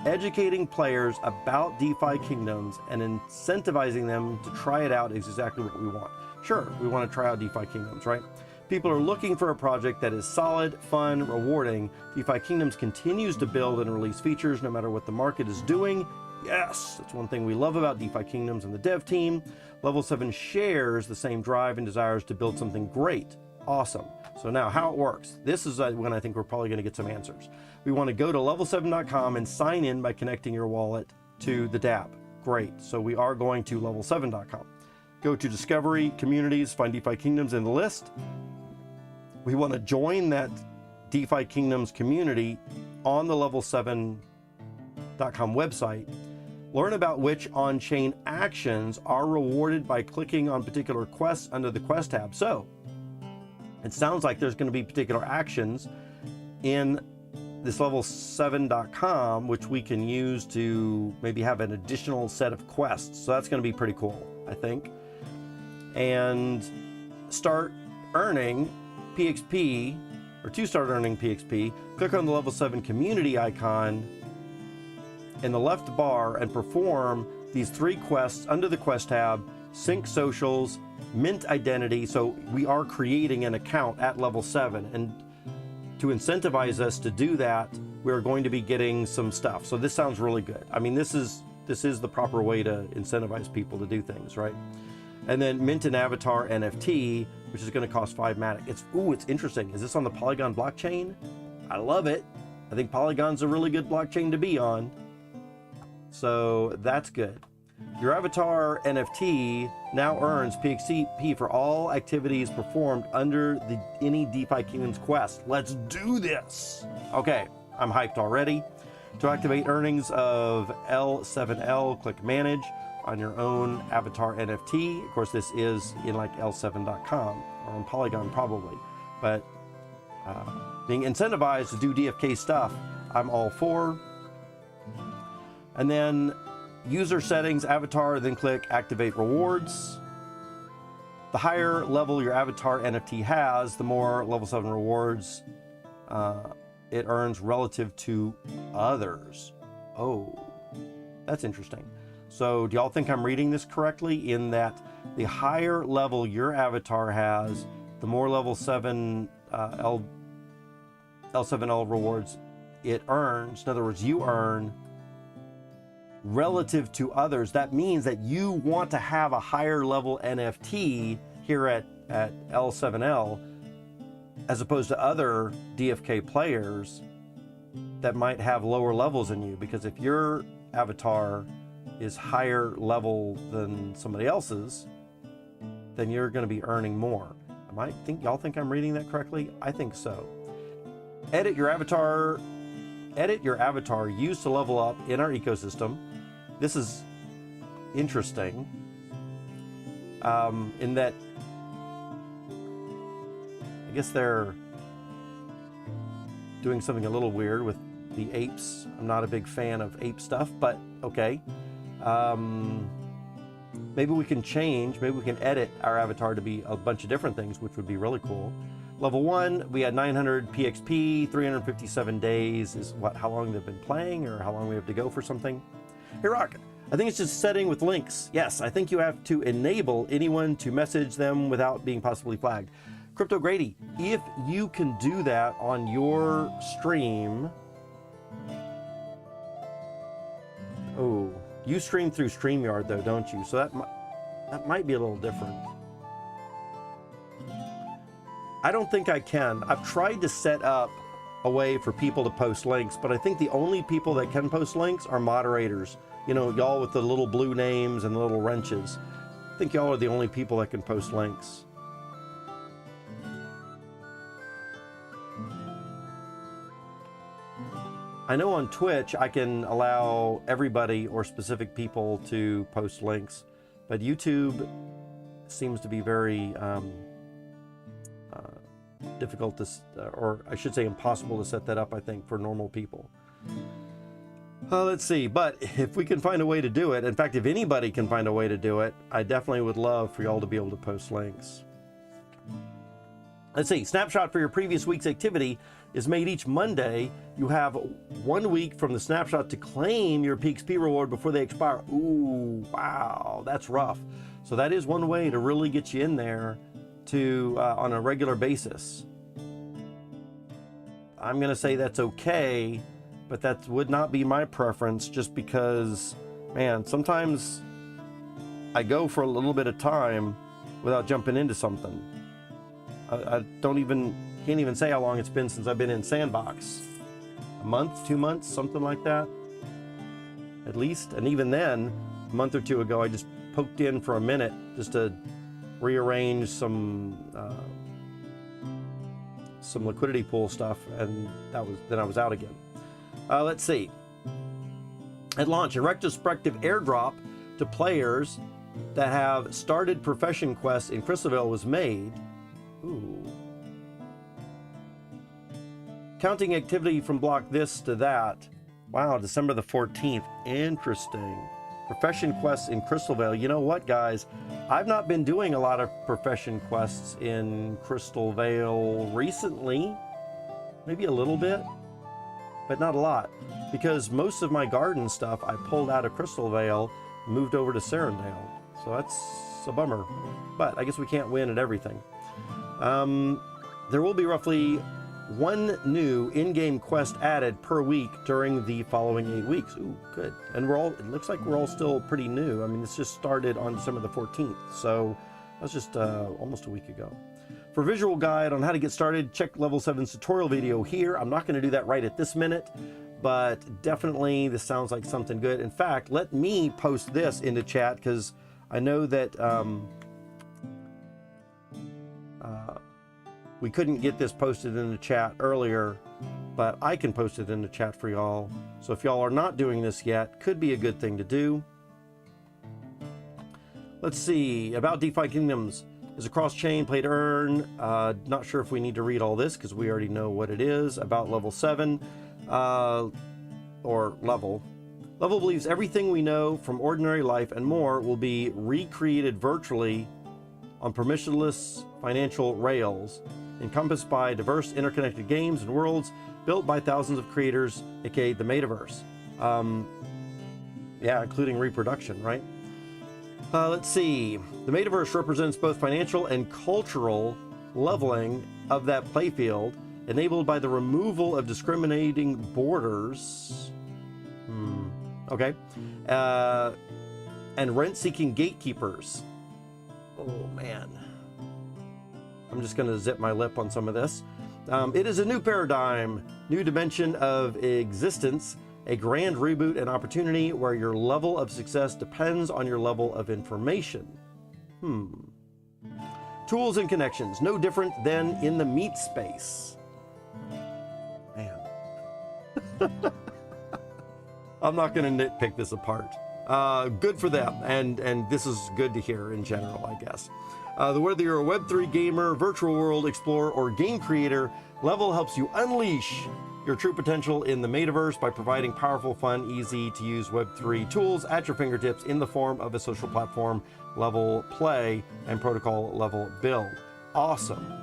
Educating players about DeFi Kingdoms and incentivizing them to try it out is exactly what we want. Sure, we want to try out DeFi Kingdoms, right? People are looking for a project that is solid, fun, rewarding. DeFi Kingdoms continues to build and release features no matter what the market is doing. Yes, that's one thing we love about DeFi Kingdoms and the dev team. Level 7 shares the same drive and desires to build something great. Awesome. So now how it works. This is when I think we're probably going to get some answers. We want to go to level7.com and sign in by connecting your wallet to the dApp. Great. So we are going to level7.com. Go to Discovery, Communities, find DeFi Kingdoms in the list. We want to join that DeFi Kingdoms community on the level7.com website. Learn about which on-chain actions are rewarded by clicking on particular quests under the Quest tab. So it sounds like there's going to be particular actions in this level7.com, which we can use to maybe have an additional set of quests. So that's going to be pretty cool, I think. And start earning PXP, or to start earning PXP, click on the level 7 community icon in the left bar and perform these 3 quests under the quest tab: sync socials, mint identity. So we are creating an account at level 7, and to incentivize us to do that, we're going to be getting some stuff. So this sounds really good. I mean, this is the proper way to incentivize people to do things, right? And then mint an avatar NFT, which is going to cost 5 Matic. It's interesting. Is this on the Polygon blockchain? I love it. I think Polygon's a really good blockchain to be on. So that's good. Your avatar NFT now earns PXP for all activities performed under any DeFi Kingdoms quest. Let's do this. Okay, I'm hyped already. To activate earnings of L7L, click Manage on your own avatar NFT. Of course, this is in like L7.com or on Polygon probably, but being incentivized to do DFK stuff, I'm all for. And then user settings, avatar, then click Activate Rewards. The higher level your avatar NFT has, the more level 7 rewards it earns relative to others. Oh, that's interesting. So do y'all think I'm reading this correctly in that the higher level your avatar has, the more level 7 L7L rewards it earns? In other words, you earn relative to others. That means that you want to have a higher level NFT here at L7L as opposed to other DFK players that might have lower levels than you, because if your avatar is higher level than somebody else's, then you're going to be earning more. Y'all think I'm reading that correctly? I think so. Edit your avatar used to level up in our ecosystem. This is interesting in that I guess they're doing something a little weird with the apes. I'm not a big fan of ape stuff, but okay. Maybe we can edit our avatar to be a bunch of different things, which would be really cool. Level 1, we had 900 PXP, 357 days is how long they've been playing or how long we have to go for something. Hey Rock, I think it's just setting with links. Yes, I think you have to enable anyone to message them without being possibly flagged. Crypto Grady, if you can do that on your stream. Oh, you stream through StreamYard though, don't you? So that might be a little different. I don't think I can. I've tried to set up a way for people to post links, but I think the only people that can post links are moderators. You know, y'all with the little blue names and the little wrenches. I think y'all are the only people that can post links. I know on Twitch I can allow everybody or specific people to post links, but YouTube seems to be very difficult to, or I should say impossible to set that up, I think, for normal people. Let's see, but if we can find a way to do it, in fact, if anybody can find a way to do it, I definitely would love for y'all to be able to post links. Let's see, snapshot for your previous week's activity is made each Monday. You have 1 week from the snapshot to claim your PXP reward before they expire. Ooh, wow, that's rough. So that is one way to really get you in there to on a regular basis. I'm gonna say that's okay, but that would not be my preference, just because, man, sometimes I go for a little bit of time without jumping into something. I can't even say how long it's been since I've been in Sandbox. A month, 2 months, something like that, at least. And even then, a month or two ago, I just poked in for a minute just to rearrange some liquidity pool stuff, and then I was out again. Let's see. At launch, a retrospective airdrop to players that have started profession quests in Crystalvale was made. Ooh. Counting activity from block this to that. Wow, December the 14th. Interesting. Profession quests in Crystalvale. You know what, guys? I've not been doing a lot of profession quests in Crystalvale recently. Maybe a little bit, but not a lot. Because most of my garden stuff I pulled out of Crystalvale, moved over to Serendale. So that's a bummer. But I guess we can't win at everything. There will be roughly 1 new in-game quest added per week during the following 8 weeks. Ooh, good. And it looks like we're all still pretty new. I mean, this just started on December the 14th, so that's just almost a week ago. For a visual guide on how to get started, check Level 7's tutorial video here. I'm not going to do that right at this minute, but definitely this sounds like something good. In fact, let me post this into chat, because I know that we couldn't get this posted in the chat earlier but I can post it in the chat for y'all. So if y'all are not doing this yet, could be a good thing to do. Let's see, about DeFi Kingdoms. Is a cross-chain play to earn. Not sure if we need to read all this because we already know what it is. About level 7, or level. Level believes everything we know from ordinary life and more will be recreated virtually on permissionless financial rails, encompassed by diverse interconnected games and worlds built by thousands of creators, aka the metaverse. Yeah, including reproduction, right? Let's see. The metaverse represents both financial and cultural leveling of that playfield, enabled by the removal of discriminating borders. Okay. And rent-seeking gatekeepers. Oh, man. I'm just going to zip my lip on some of this. It is a new paradigm, new dimension of existence, a grand reboot and opportunity where your level of success depends on your level of information. Tools and connections, no different than in the meat space. Man. I'm not going to nitpick this apart. Good for them, and this is good to hear in general, I guess. Whether you're a Web3 gamer, virtual world explorer, or game creator, Level helps you unleash your true potential in the metaverse by providing powerful, fun, easy-to-use Web3 tools at your fingertips in the form of a social platform level play and protocol level build. Awesome.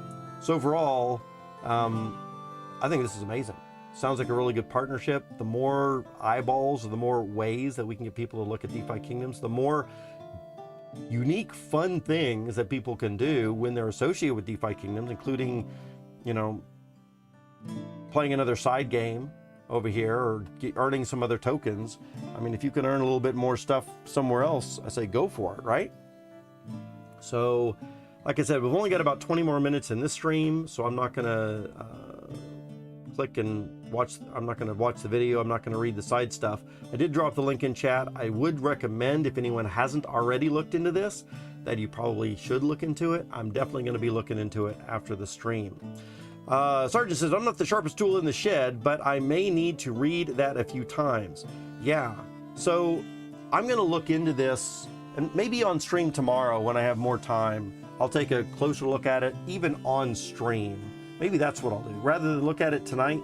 So overall, I think this is amazing. Sounds like a really good partnership. The more eyeballs, or the more ways that we can get people to look at DeFi Kingdoms, the more unique, fun things that people can do when they're associated with DeFi Kingdoms, including, you know, playing another side game over here or earning some other tokens. I mean, if you can earn a little bit more stuff somewhere else, I say go for it, right? So, like I said, we've only got about 20 more minutes in this stream, so I'm not gonna click and watch. I'm not gonna watch the video. I'm not gonna read the side stuff. I did drop the link in chat. I would recommend, if anyone hasn't already looked into this, that you probably should look into it. I'm definitely gonna be looking into it after the stream. Sergeant says, I'm not the sharpest tool in the shed, but I may need to read that a few times. Yeah, so I'm going to look into this, and maybe on stream tomorrow when I have more time, I'll take a closer look at it, even on stream. Maybe that's what I'll do. Rather than look at it tonight,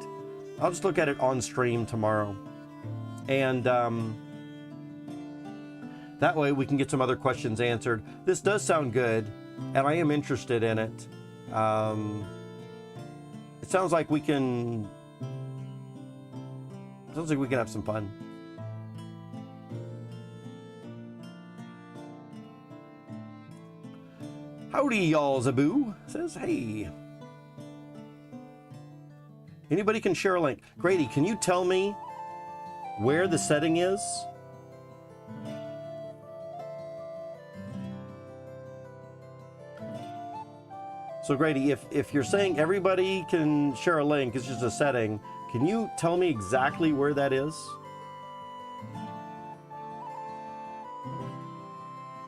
I'll just look at it on stream tomorrow. And that way we can get some other questions answered. This does sound good, and I am interested in it. It sounds like we can have some fun. Howdy, y'all. Zabu says, hey. Anybody can share a link. Grady, can you tell me where the setting is? So Grady, if you're saying everybody can share a link, it's just a setting, can you tell me exactly where that is?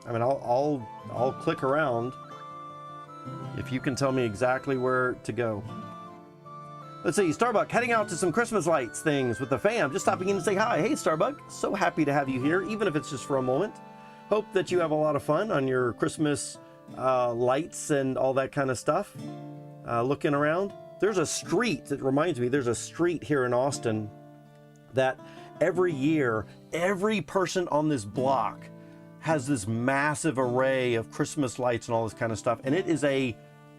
I mean, I'll click around if you can tell me exactly where to go. Let's see, Starbuck heading out to some Christmas lights things with the fam. Just stopping in to say hi. Hey, Starbuck, so happy to have you here, even if it's just for a moment. Hope that you have a lot of fun on your Christmas lights and all that kind of stuff. Looking around, there's a street that reminds me, there's a street here in Austin that every year, every person on this block has this massive array of Christmas lights and all this kind of stuff. And it is a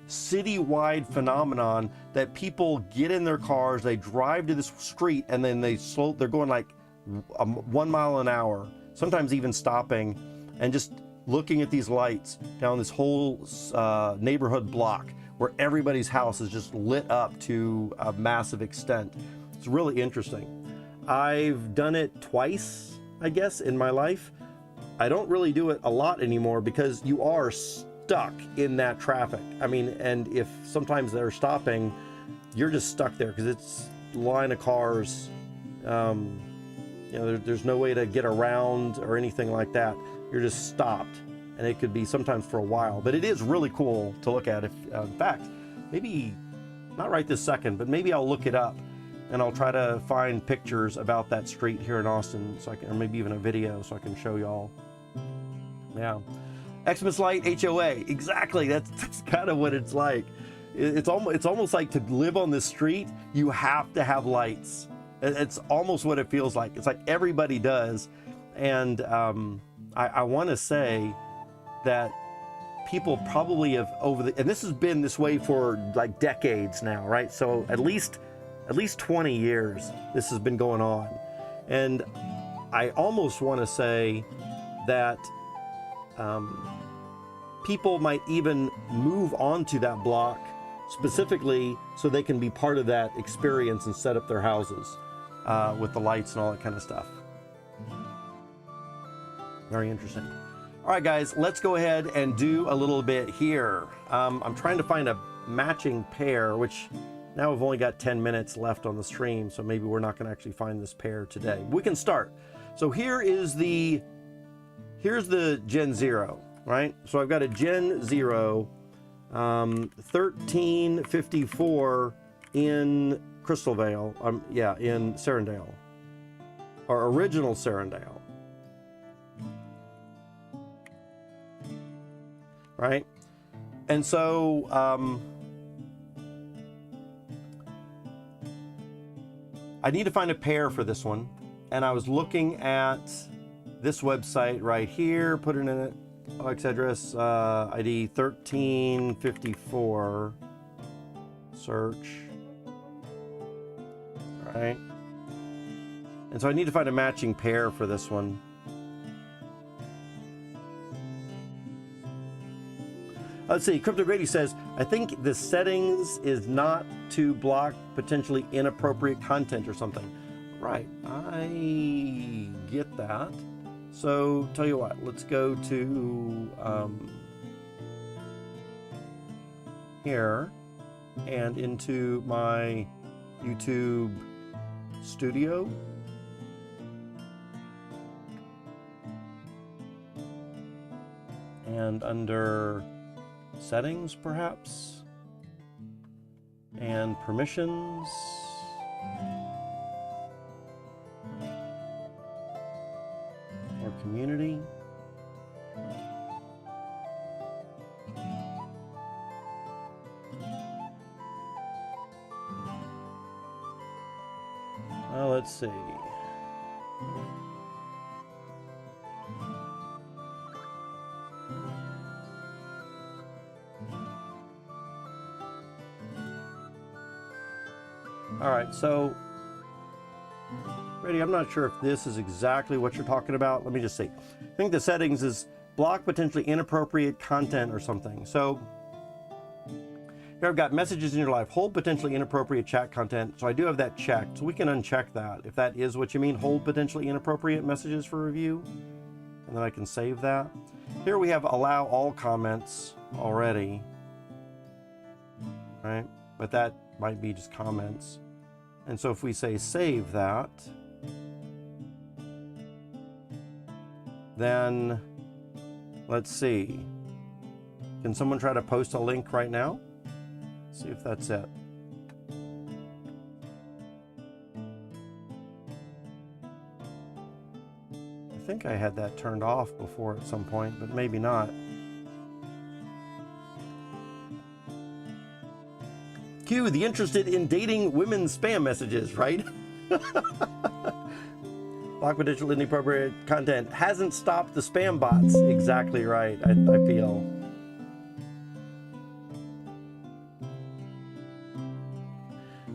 citywide phenomenon that people get in their cars, they drive to this street, and then they're going like 1 mile an hour, sometimes even stopping and just looking at these lights down this whole neighborhood block where everybody's house is just lit up to a massive extent. It's really interesting. I've done it twice, I guess, in my life. I don't really do it a lot anymore because you are stuck in that traffic. I mean, and if sometimes they're stopping, you're just stuck there because it's a line of cars. You know, there's no way to get around or anything like that. You're just stopped, and it could be sometimes for a while, but it is really cool to look at. If in fact, maybe not right this second, but maybe I'll look it up and I'll try to find pictures about that street here in Austin, so I can, or maybe even a video, so I can show y'all. Yeah, Xmas Light HOA, exactly. That's kind of what it's like. It's almost like to live on this street, you have to have lights. It's almost what it feels like. It's like everybody does, and I want to say that people probably have and this has been this way for like decades now, right? So at least 20 years this has been going on, and I almost want to say that people might even move onto that block specifically so they can be part of that experience and set up their houses with the lights and all that kind of stuff. Very interesting. All right, guys, let's go ahead and do a little bit here. I'm trying to find a matching pair, which now we've only got 10 minutes left on the stream, so maybe we're not going to actually find this pair today. We can start. So here's the Gen0, right? So I've got a Gen0 1354 in Crystal Vale, in Serendale, or original Serendale. Right? And so I need to find a pair for this one, and I was looking at this website right here, put it in it, OX address, ID 1354, search. All right, and so I need to find a matching pair for this one. Let's see, Crypto Grady says, I think the settings is not to block potentially inappropriate content or something. Right, I get that. So, tell you what, let's go to here and into my YouTube studio. And under settings, perhaps, and permissions, or community. Well, let's see. All right, so, Brady, I'm not sure if this is exactly what you're talking about. Let me just see. I think the settings is block potentially inappropriate content or something. So, here I've got messages in your life, hold potentially inappropriate chat content. So I do have that checked, so we can uncheck that. If that is what you mean, hold potentially inappropriate messages for review, and then I can save that. Here we have allow all comments already, right? But that might be just comments. And so if we say save that, then let's see. Can someone try to post a link right now? See if that's it. I think I had that turned off before at some point, but maybe not. Q, the interested in dating women's spam messages, right? Block potential inappropriate content hasn't stopped the spam bots. Exactly right, I feel.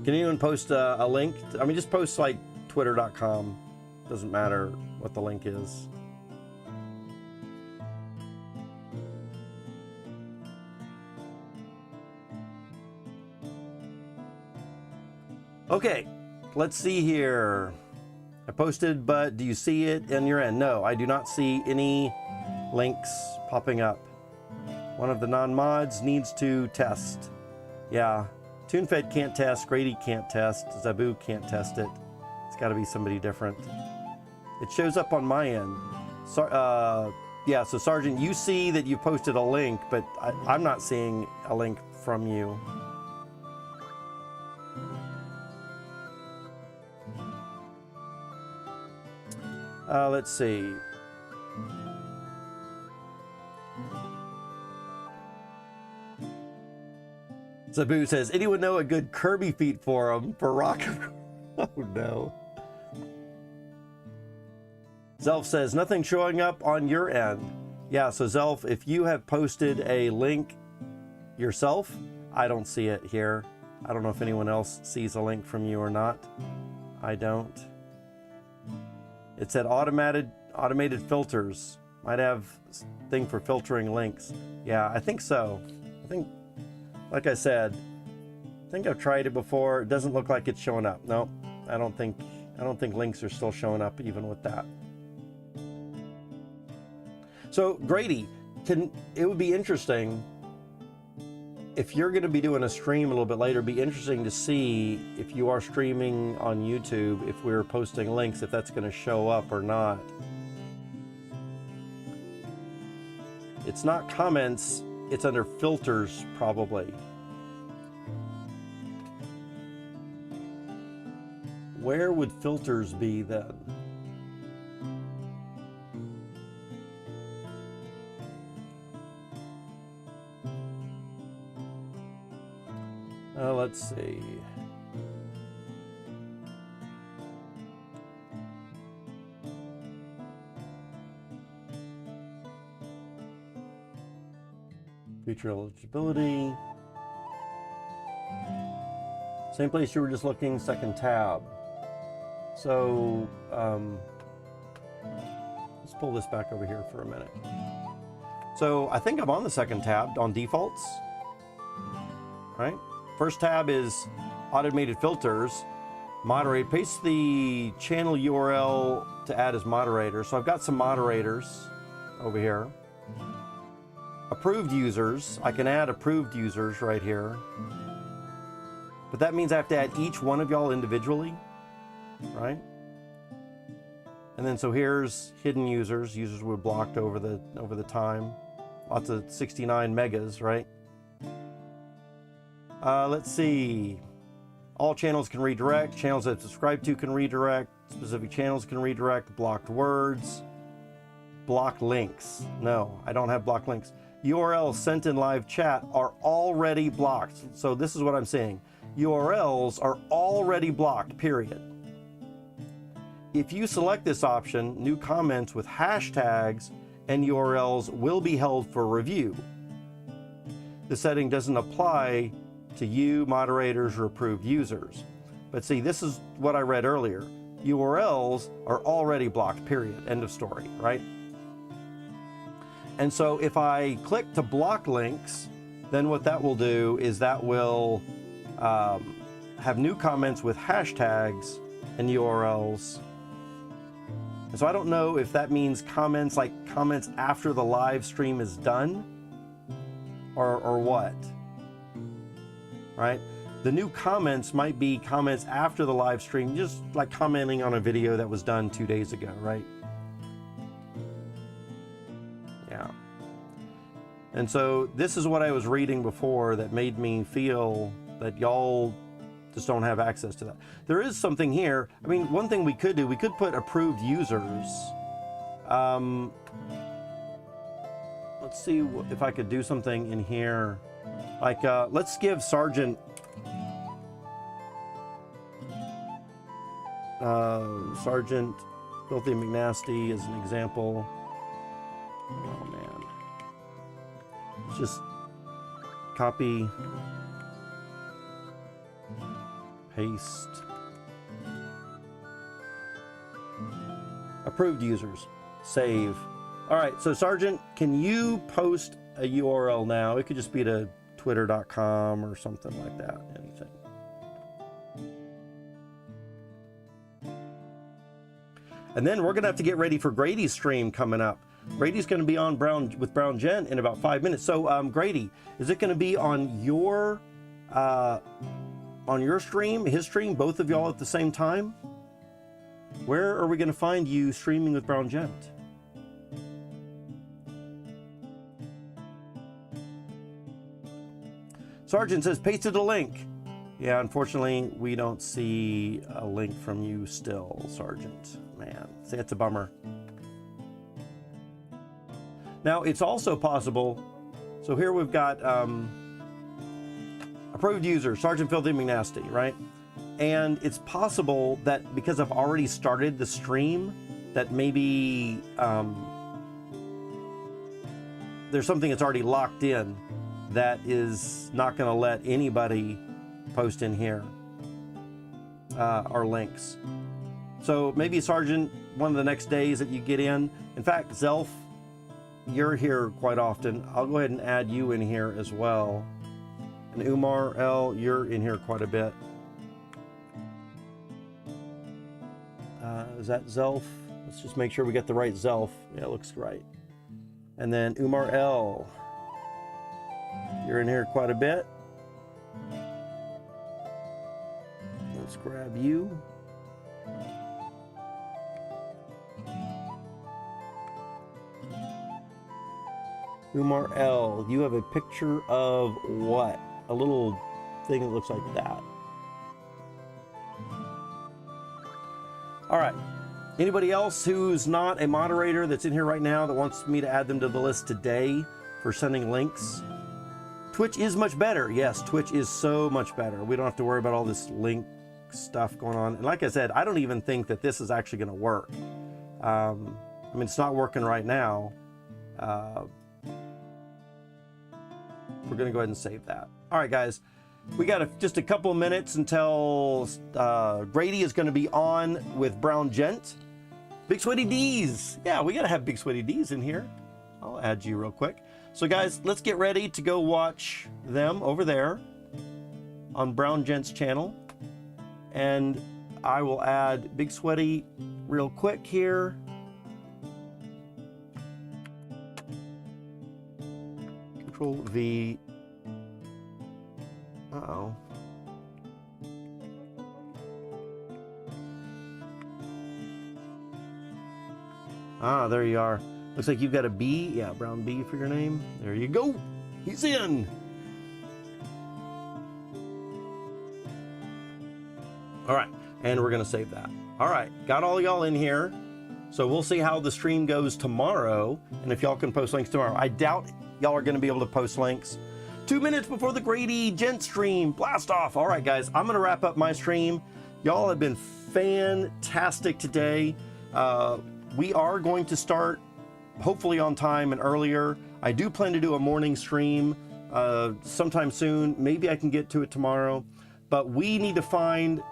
Can anyone post a link? I mean, just post like twitter.com. Doesn't matter what the link is. Okay, let's see here. I posted, but do you see it in your end? No, I do not see any links popping up. One of the non-mods needs to test. Yeah, TuneFed can't test, Grady can't test, Zabu can't test it. It's got to be somebody different. It shows up on my end. So, yeah, so Sergeant, you see that you posted a link, but I'm not seeing a link from you. Let's see. Sabu says, anyone know a good Kirby feat forum for rock? Oh no. Zelf says, nothing showing up on your end. Yeah, so Zelf, if you have posted a link yourself, I don't see it here. I don't know if anyone else sees a link from you or not. I don't. It said automated filters. Might have thing for filtering links. Yeah, I think so. I think, like I said, I think I've tried it before. It doesn't look like it's showing up. No, I don't think links are still showing up even with that. So Grady, it would be interesting if you're going to be doing a stream a little bit later. It'd be interesting to see if you are streaming on YouTube, if we're posting links, if that's going to show up or not. It's not comments, it's under filters probably. Where would filters be then? Let's see. Feature eligibility. Same place you were just looking, second tab. So let's pull this back over here for a minute. So I think I'm on the second tab on defaults, right? First tab is automated filters, moderate, paste the channel URL to add as moderator. So I've got some moderators over here. Approved users, I can add approved users right here. But that means I have to add each one of y'all individually, right? And then so here's hidden users. Users were blocked over the time. Lots of 69 megas, right? Let's see. All channels can redirect. Channels that subscribe to can redirect. Specific channels can redirect. Blocked words. Block links. No, I don't have blocked links. URLs sent in live chat are already blocked. So this is what I'm saying. URLs are already blocked, period. If you select this option, new comments with hashtags and URLs will be held for review. The setting doesn't apply to you, moderators, or approved users. But see, this is what I read earlier. URLs are already blocked, period. End of story, right? And so if I click to block links, then what that will do is that will have new comments with hashtags and URLs. And so I don't know if that means comments like comments after the live stream is done or what, right? The new comments might be comments after the live stream, just like commenting on a video that was done 2 days ago, right? Yeah. And so this is what I was reading before that made me feel that y'all just don't have access to that. There is something here. I mean, one thing we could do, we could put approved users. Let's see if I could do something in here. Like, let's give Sergeant Filthy McNasty as an example. Oh man. Let's just copy, paste. Approved users. Save. All right, so Sergeant, can you post a URL now? It could just be to twitter.com or something like that, anything. And then we're gonna have to get ready for Grady's stream coming up. Grady's gonna be on with Brown Gent in about 5 minutes. So Grady, is it gonna be on your stream, his stream, both of y'all at the same time? Where are we gonna find you streaming with Brown Gent? Sergeant says, pasted a link. Yeah, unfortunately, we don't see a link from you still, Sergeant. Man, see, it's a bummer. Now, it's also possible, so here we've got approved user, Sergeant Filthy McNasty, right? And it's possible that because I've already started the stream, that maybe there's something that's already locked in that is not going to let anybody post in here our links. So maybe Sergeant, one of the next days that you get in fact, Zelf, you're here quite often. I'll go ahead and add you in here as well. And Umar L, you're in here quite a bit. Is that Zelf? Let's just make sure we get the right Zelf. Yeah, it looks right. And then Umar L, you're in here quite a bit. Let's grab you. Umar L, you have a picture of what? A little thing that looks like that. All right. Anybody else who's not a moderator that's in here right now that wants me to add them to the list today for sending links? Twitch is much better. Yes, Twitch is so much better. We don't have to worry about all this link stuff going on. And like I said, I don't even think that this is actually going to work. I mean, it's not working right now. We're going to go ahead and save that. All right, guys. We got just a couple of minutes until Grady is going to be on with Brown Gent. Big Sweaty D's. Yeah, we got to have Big Sweaty D's in here. I'll add you real quick. So, guys, let's get ready to go watch them over there on Brown Gent's channel. And I will add Big Sweaty real quick here. Control V. Uh-oh. Ah, there you are. Looks like you've got a B. Yeah, Brown B for your name. There you go. He's in. All right, and we're gonna save that. All right, got all y'all in here. So we'll see how the stream goes tomorrow, and if y'all can post links tomorrow. I doubt y'all are gonna be able to post links. 2 minutes before the Grady Gent stream, blast off. All right, guys, I'm gonna wrap up my stream. Y'all have been fantastic today. We are going to start hopefully on time and earlier. I do plan to do a morning stream sometime soon. Maybe I can get to it tomorrow, but we need to find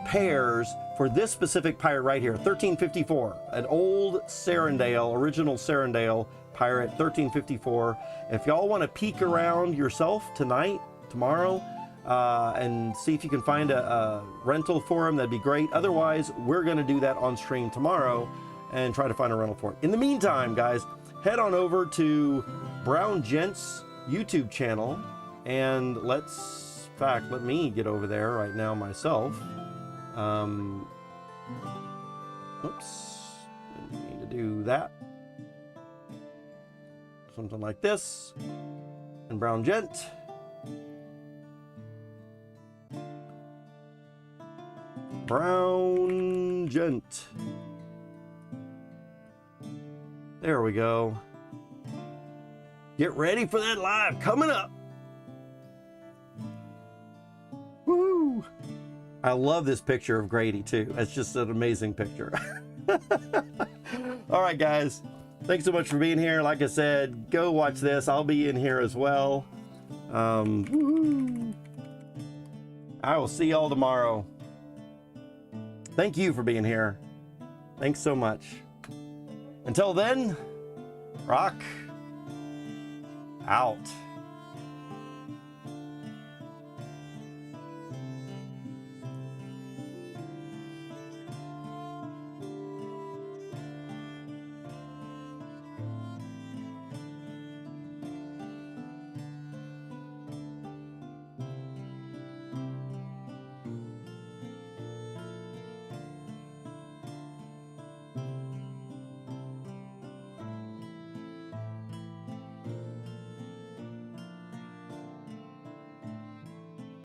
pairs for this specific pirate right here, 1354, an old Serendale, original Serendale pirate, 1354. If y'all want to peek around yourself tonight, tomorrow, and see if you can find a rental for him, that'd be great. Otherwise, we're going to do that on stream tomorrow and try to find a rental for him. In the meantime, guys, head on over to Brown Gent's YouTube channel, and let's, in fact, let me get over there right now myself. Oops, didn't mean to do that. Something like this, and Brown Gent. Brown Gent. There we go. Get ready for that live coming up. Woo! I love this picture of Grady too. It's just an amazing picture. All right, guys. Thanks so much for being here. Like I said, go watch this. I'll be in here as well. Woo-hoo. I will see y'all tomorrow. Thank you for being here. Thanks so much. Until then, rock out.